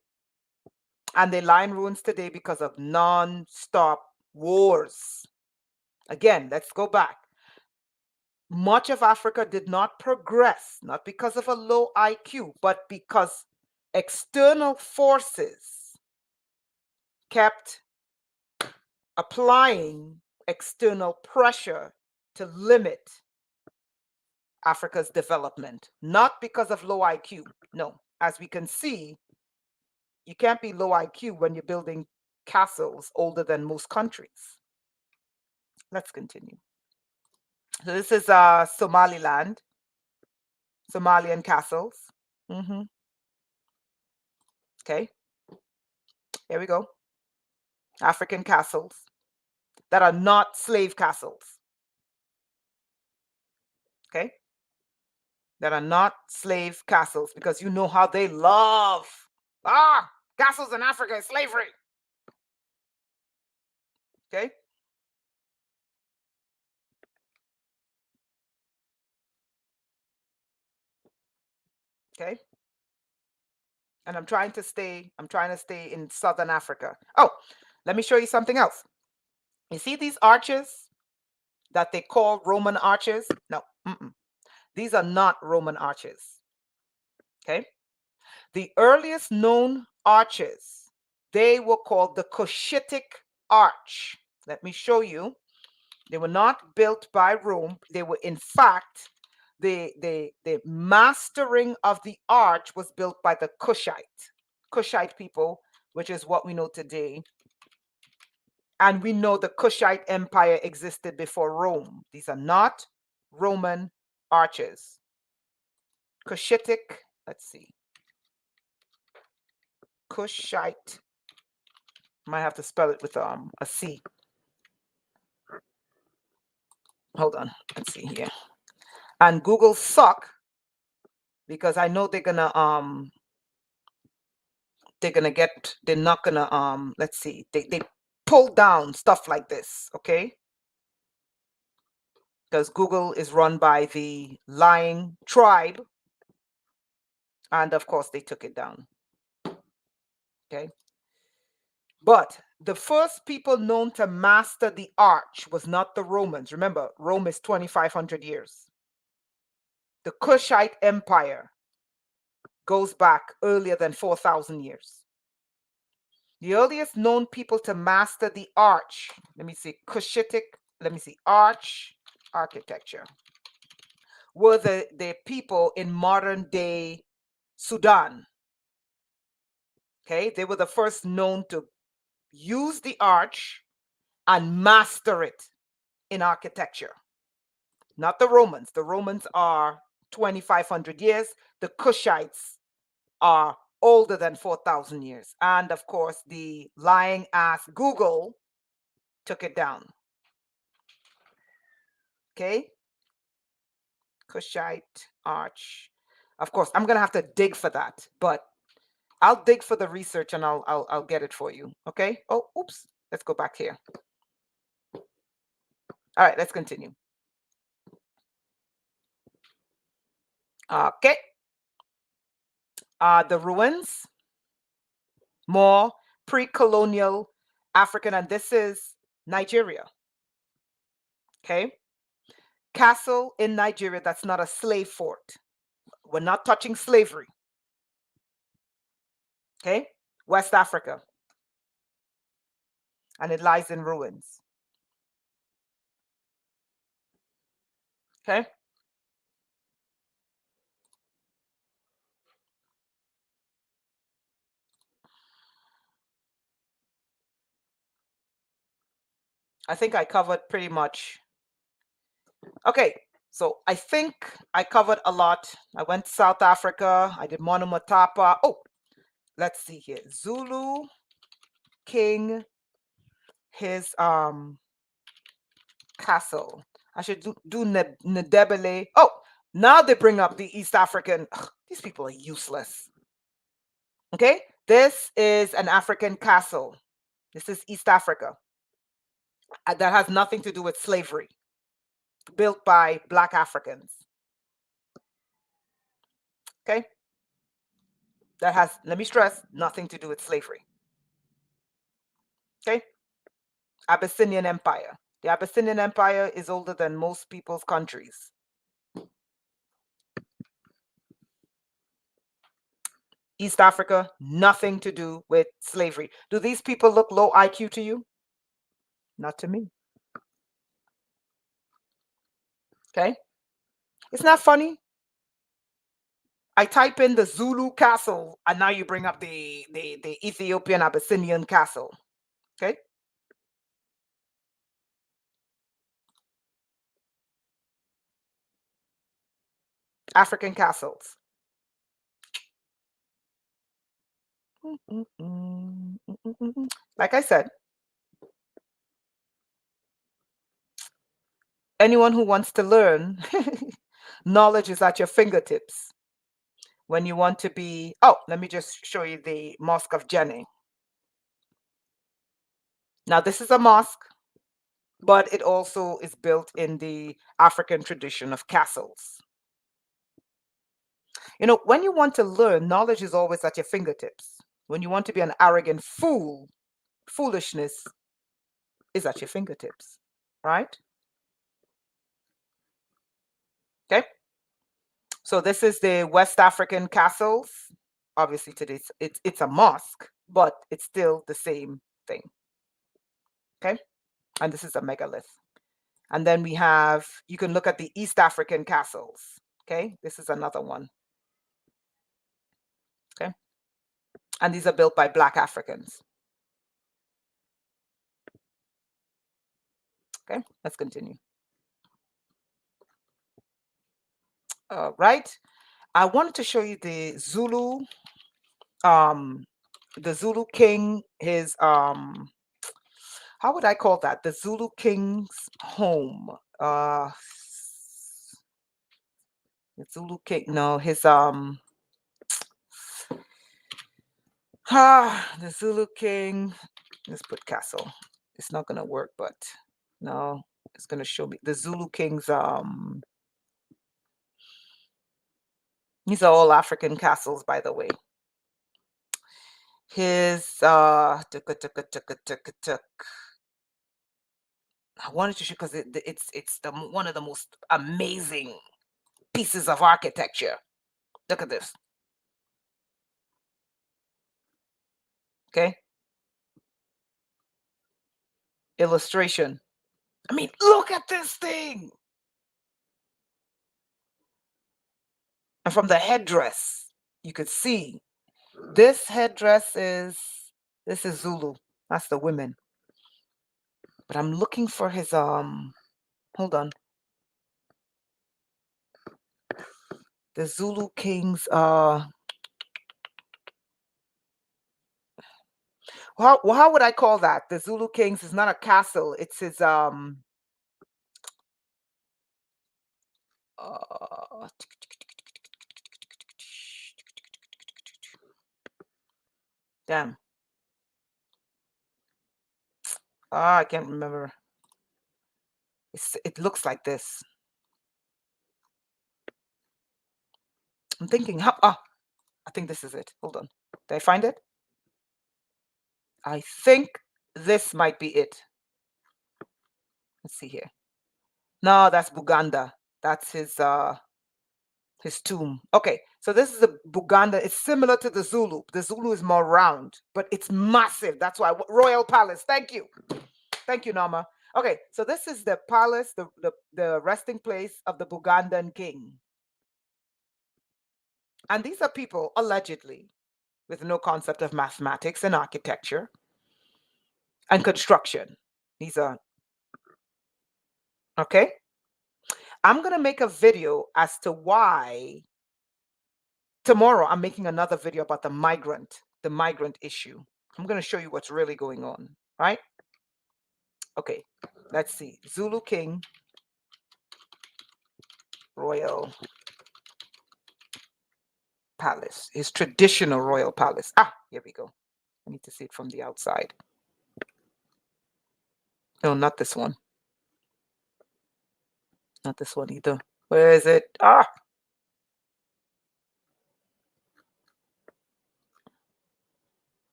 And they lie in ruins today because of non-stop wars. Again, let's go back. Much of Africa did not progress, not because of a low IQ, but because external forces kept applying external pressure to limit Africa's development, not because of low IQ. No, as we can see, you can't be low IQ when you're building castles older than most countries. Let's continue. So this is Somaliland, Somalian castles. Okay, here we go. African castles that are not slave castles. Okay, that are not slave castles, because you know how they love castles in Africa is slavery. Okay. Okay. And I'm trying to stay in Southern Africa. Oh, let me show you something else. You see these arches that they call Roman arches? No, these are not Roman arches. Okay. The earliest known arches, they were called the Cushitic arch. Let me show you. They were not built by Rome. They were, in fact, the mastering of the arch was built by the Cushite people, which is what we know today. And we know the Cushite Empire existed before Rome. These are not Roman arches. Cushitic, let's see. Kushite. Might have to spell it with a C. Hold on. Let's see here. And Google suck because I know they're not gonna let's see, they pull down stuff like this, okay? Because Google is run by the lying tribe, and of course they took it down. Okay. But the first people known to master the arch was not the Romans. Remember, Rome is 2,500 years. The Kushite Empire goes back earlier than 4,000 years. The earliest known people to master the arch, let me see, arch architecture, were the people in modern day Sudan. Okay, they were the first known to use the arch and master it in architecture. Not the Romans. The Romans are 2,500 years. The Kushites are older than 4,000 years. And of course, the lying ass Google took it down. Okay. Kushite arch. Of course, I'm going to have to dig for that, but I'll dig for the research and I'll get it for you. Okay. Oh, oops. Let's go back here. All right, let's continue. Okay. The ruins, more pre-colonial African, and this is Nigeria. Okay. Castle in Nigeria that's not a slave fort. We're not touching slavery. Okay. West Africa. And it lies in ruins. Okay. I think I covered pretty much. Okay, so I think I covered a lot. I went to South Africa. I did Monumentapa. Oh, let's see here. Zulu King, his castle. I should do Ndebele. Oh, now they bring up the East African. Ugh, these people are useless. Okay, this is an African castle. This is East Africa. That has nothing to do with slavery. Built by Black Africans. Okay, that has, let me stress, nothing to do with slavery. Okay, Abyssinian Empire. The Abyssinian Empire is older than most people's countries. East Africa, nothing to do with slavery. Do these people look low IQ to you? Not to me. Okay. It's not funny. I type in the Zulu castle and now you bring up the Ethiopian Abyssinian castle. Okay. African castles. Like I said, anyone who wants to learn, knowledge is at your fingertips. When you want to be, oh, let me just show you the Mosque of Jenny. Now, this is a mosque, but it also is built in the African tradition of castles. You know, when you want to learn, knowledge is always at your fingertips. When you want to be an arrogant fool, foolishness is at your fingertips, right? Okay. So this is the West African castles. Obviously, today it's a mosque, but it's still the same thing. Okay. And this is a megalith. And then we have, you can look at the East African castles. Okay. This is another one. Okay. And these are built by Black Africans. Okay. Let's continue. All right. I wanted to show you the Zulu the Zulu king, his how would I call that? The Zulu king's home. The Zulu king, no, his the Zulu king. Let's put castle. It's not gonna work, but no, it's gonna show me the Zulu king's these are all African castles, by the way. His I wanted to show because it's one of the most amazing pieces of architecture. Look at this. Okay. Illustration. I mean, look at this thing. And from the headdress, you could see this headdress this is Zulu. That's the women. But I'm looking for his hold on. The Zulu king's how would I call that? The Zulu king's is not a castle, it's his uh damn. I can't remember. It looks like this. I'm thinking how I think this is it. Hold on. Did I find it? I think this might be it. Let's see here. No, that's Buganda. That's his tomb. Okay, so this is a Buganda. It's similar to the Zulu. The Zulu is more round, but it's massive. That's why Royal Palace. Thank you. Thank you, Norma. Okay, so this is the palace, the resting place of the Bugandan king. And these are people, allegedly, with no concept of mathematics and architecture and construction. These are, okay? I'm going to make a video as to why tomorrow I'm making another video about the migrant issue. I'm going to show you what's really going on, right? Okay, let's see. Zulu King, Royal Palace, his traditional royal palace. Here we go. I need to see it from the outside. No, not this one. Not this one either. Where is it?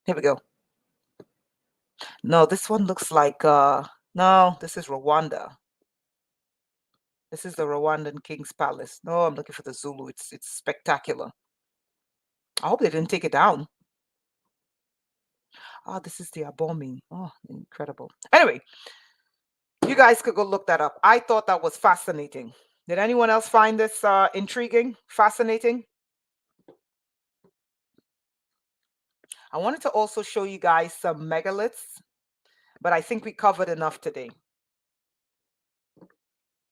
Here we go. No, this one looks like no, this is Rwanda. This is the Rwandan King's Palace. No, I'm looking for the Zulu. It's spectacular. I hope they didn't take it down. This is the Abomi. Oh, incredible. Anyway, you guys could go look that up. I thought that was fascinating. Did anyone else find this intriguing, fascinating? I wanted to also show you guys some megaliths, but I think we covered enough today.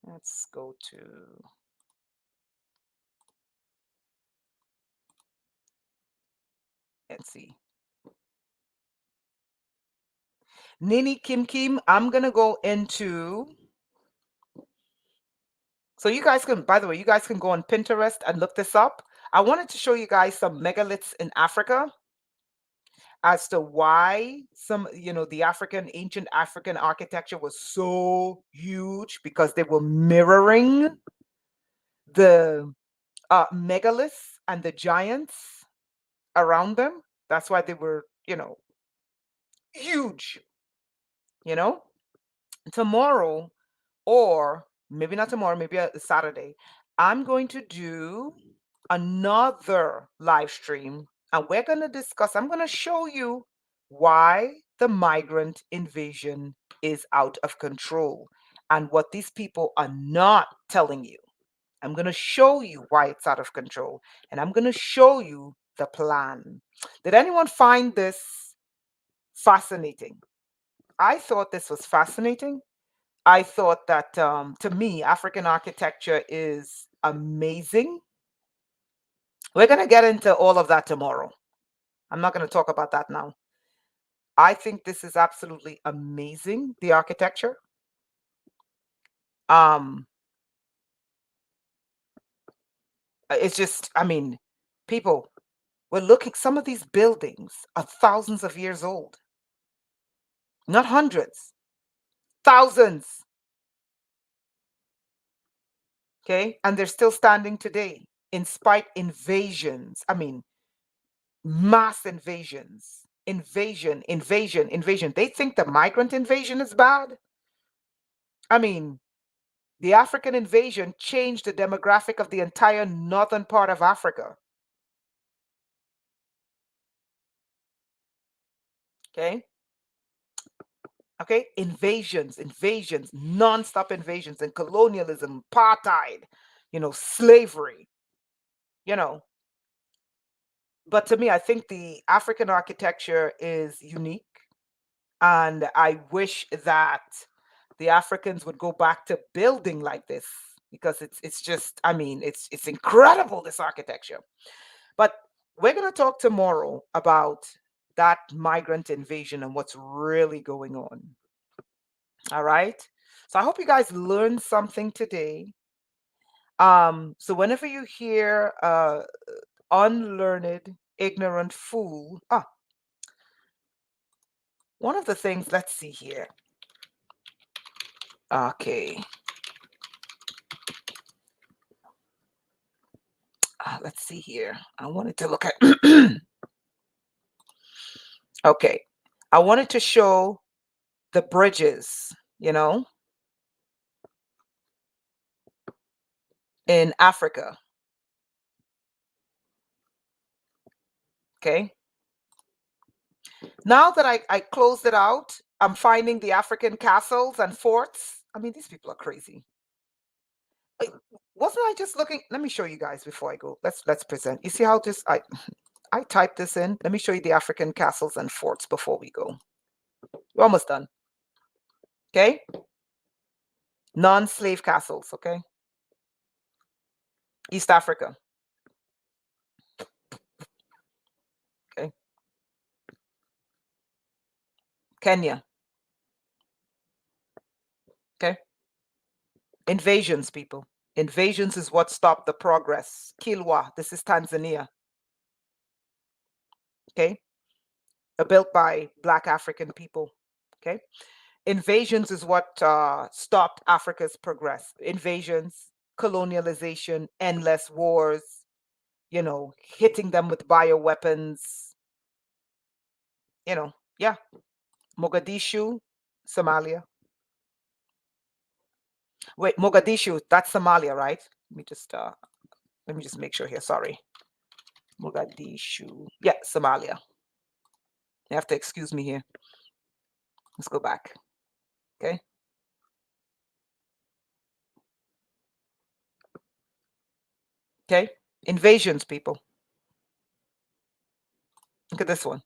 Let's go to let's see. Nini Kim Kim, I'm going to go into. So you guys can, by the way, you guys can go on Pinterest and look this up. I wanted to show you guys some megaliths in Africa as to why some, the ancient African architecture was so huge because they were mirroring the megaliths and the giants around them. That's why they were, huge. Tomorrow, or maybe not tomorrow, maybe a Saturday, I'm going to do another live stream and we're going to discuss, I'm going to show you why the migrant invasion is out of control and what these people are not telling you. I'm going to show you why it's out of control and I'm going to show you the plan. Did anyone find this fascinating? I thought this was fascinating. I thought that, to me, African architecture is amazing. We're going to get into all of that tomorrow. I'm not going to talk about that now. I think this is absolutely amazing, the architecture. Um, it's just, I mean, people, we're looking, some of these buildings are thousands of years old, not hundreds, thousands. Okay. And they're still standing today in spite invasions. I mean, mass invasions, invasion. They think the migrant invasion is bad. I mean, the African invasion changed the demographic of the entire northern part of Africa. Okay. Okay. Invasions, non-stop invasions, and colonialism, apartheid, slavery, you know. But to me, I think the African architecture is unique. And I wish that the Africans would go back to building like this, because it's just, I mean, it's incredible, this architecture. But we're going to talk tomorrow about that migrant invasion and what's really going on. All right. So I hope you guys learned something today. So whenever you hear unlearned, ignorant fool, one of the things, let's see here. Okay. Let's see here. I wanted to look at, okay. I wanted to show the bridges, in Africa. Okay. Now that I closed it out, I'm finding the African castles and forts. I mean, these people are crazy. Wasn't I just looking? Let me show you guys before I go. Let's present. You see how this I typed this in. Let me show you the African castles and forts before we go. We're almost done. Okay. Non-slave castles. Okay. East Africa. Okay. Kenya. Okay. Invasions, people. Invasions is what stopped the progress. Kilwa. This is Tanzania. Okay. Built by Black African people. Okay. Invasions is what stopped Africa's progress. Invasions, colonialization, endless wars, hitting them with bioweapons, yeah. Mogadishu, Somalia. Wait, Mogadishu, that's Somalia, right? Let me just make sure here. Sorry. Mogadishu. Yeah, Somalia. You have to excuse me here. Let's go back. Okay. Okay. Invasions, people. Look at this one.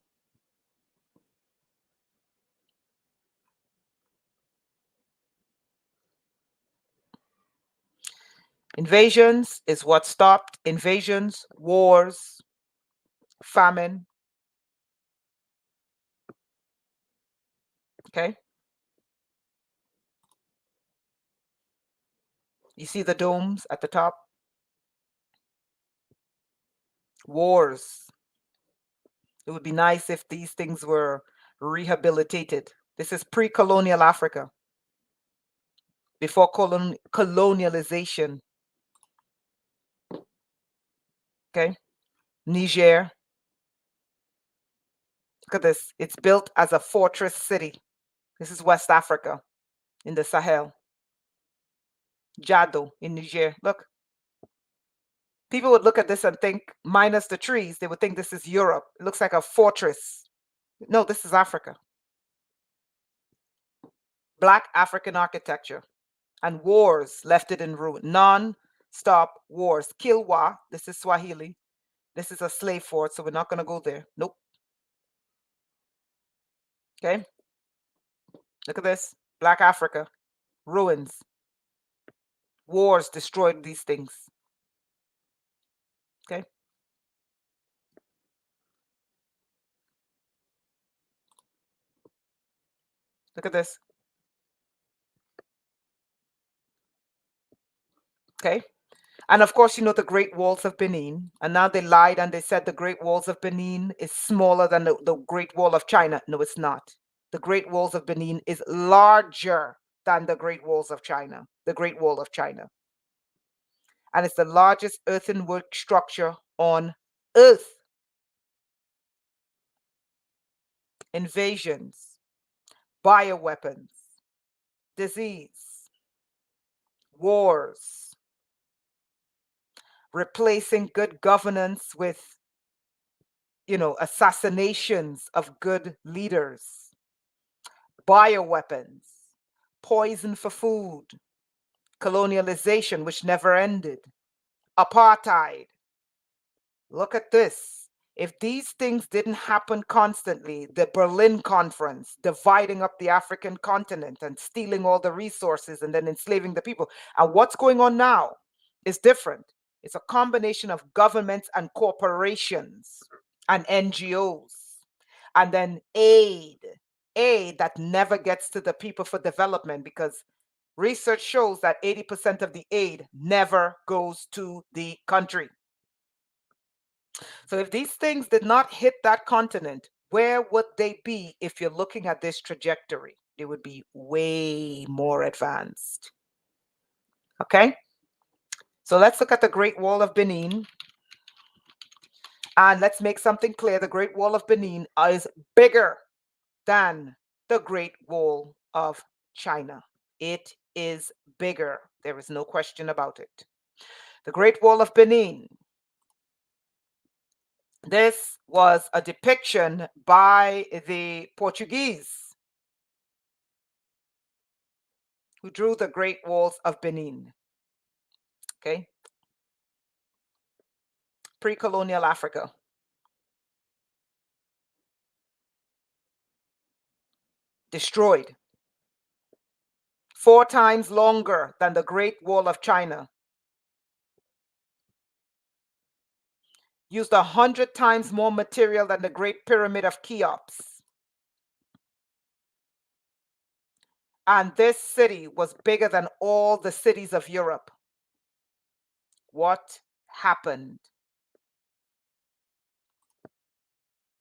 Invasions is what stopped invasions, wars, famine. Okay. You see the domes at the top? Wars. It would be nice if these things were rehabilitated. This is pre-colonial Africa, before colonialization. Okay. Niger. Look at this. It's built as a fortress city. This is West Africa in the Sahel. Jado in Niger. Look. People would look at this and think, minus the trees, they would think this is Europe. It looks like a fortress. No, this is Africa. Black African architecture. And wars left it in ruin. Non-stop wars. Kilwa, this is Swahili. This is a slave fort, so we're not going to go there. Nope. Okay. Look at this. Black Africa. Ruins. Wars destroyed these things. Okay. Look at this. Okay. And of course, you know the Great Walls of Benin. And now they lied and they said the Great Walls of Benin is smaller than the Great Wall of China. No, it's not. The Great Walls of Benin is larger than the Great Walls of China, the Great Wall of China. And it's the largest earthenwork structure on Earth. Invasions, bioweapons, disease, wars, replacing good governance with, assassinations of good leaders, bioweapons, poison for food, colonialization, which never ended, apartheid. Look at this. If these things didn't happen constantly, the Berlin Conference, dividing up the African continent and stealing all the resources and then enslaving the people. And what's going on now is different. It's a combination of governments and corporations and NGOs, and then aid that never gets to the people for development, because research shows that 80% of the aid never goes to the country. So if these things did not hit that continent, where would they be if you're looking at this trajectory? They would be way more advanced. Okay? So let's look at the Great Wall of Benin. And let's make something clear. The Great Wall of Benin is bigger than the Great Wall of China. It is bigger. There is no question about it. The Great Wall of Benin. This was a depiction by the Portuguese who drew the Great Walls of Benin. Okay. Pre-colonial Africa. Destroyed. 4 times longer than the Great Wall of China. Used 100 times more material than the Great Pyramid of Cheops. And this city was bigger than all the cities of Europe. What happened?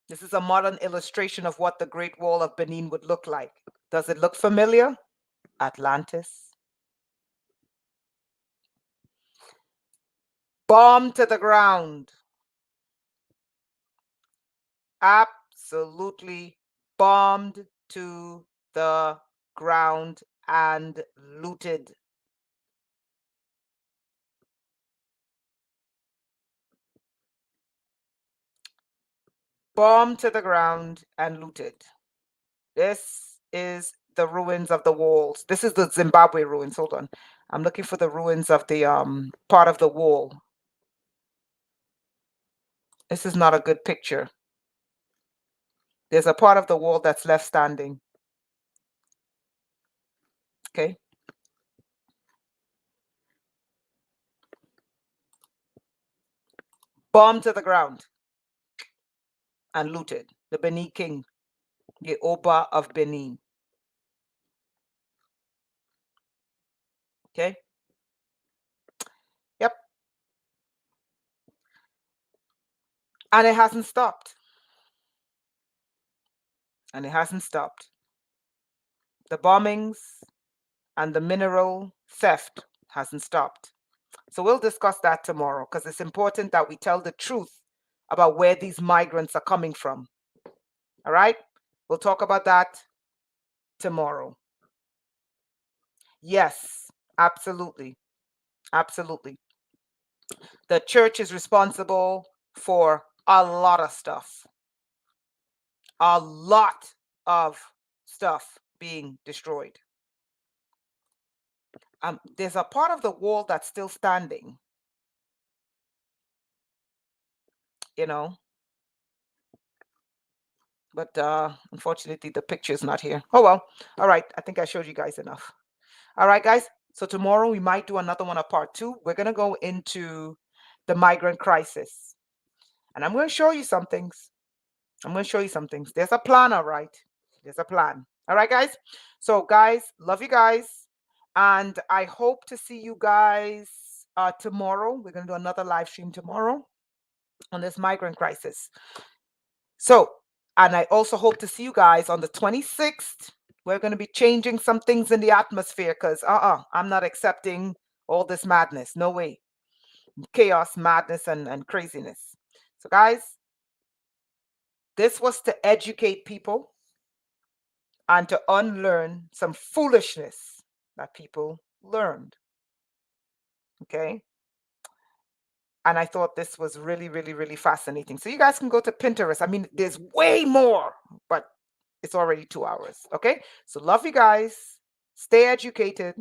This is a modern illustration of what the Great Wall of Benin would look like. Does it look familiar? Atlantis. Bombed to the ground. Absolutely bombed to the ground and looted. Bombed to the ground and looted. This is the ruins of the walls. This is the Zimbabwe ruins. Hold on. I'm looking for the ruins of the part of the wall. This is not a good picture. There's a part of the wall that's left standing. Okay. Bombed to the ground and looted. The Benin king, the Oba of Benin. Okay. Yep. And it hasn't stopped. And it hasn't stopped. The bombings and the mineral theft hasn't stopped. So we'll discuss that tomorrow, because it's important that we tell the truth about where these migrants are coming from. All right? We'll talk about that tomorrow. Yes, absolutely. Absolutely. The church is responsible for a lot of stuff. A lot of stuff being destroyed. There's a part of the wall that's still standing, you know, but unfortunately the picture is not here. Oh well. All right, I think I showed you guys enough. All right, guys, so tomorrow we might do another one of part 2. We're going to go into the migrant crisis, and I'm going to show you some things. There's a plan, all right. There's a plan. All right, guys. So, guys, love you guys. And I hope to see you guys tomorrow. We're going to do another live stream tomorrow on this migrant crisis. So, and I also hope to see you guys on the 26th. We're going to be changing some things in the atmosphere because, I'm not accepting all this madness. No way. Chaos, madness, and craziness. So, guys, this was to educate people and to unlearn some foolishness that people learned. Okay. And I thought this was really, really, really fascinating. So you guys can go to Pinterest. I mean, there's way more, but it's already 2 hours. Okay. So love you guys. Stay educated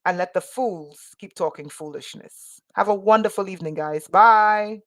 and let the fools keep talking foolishness. Have a wonderful evening, guys. Bye.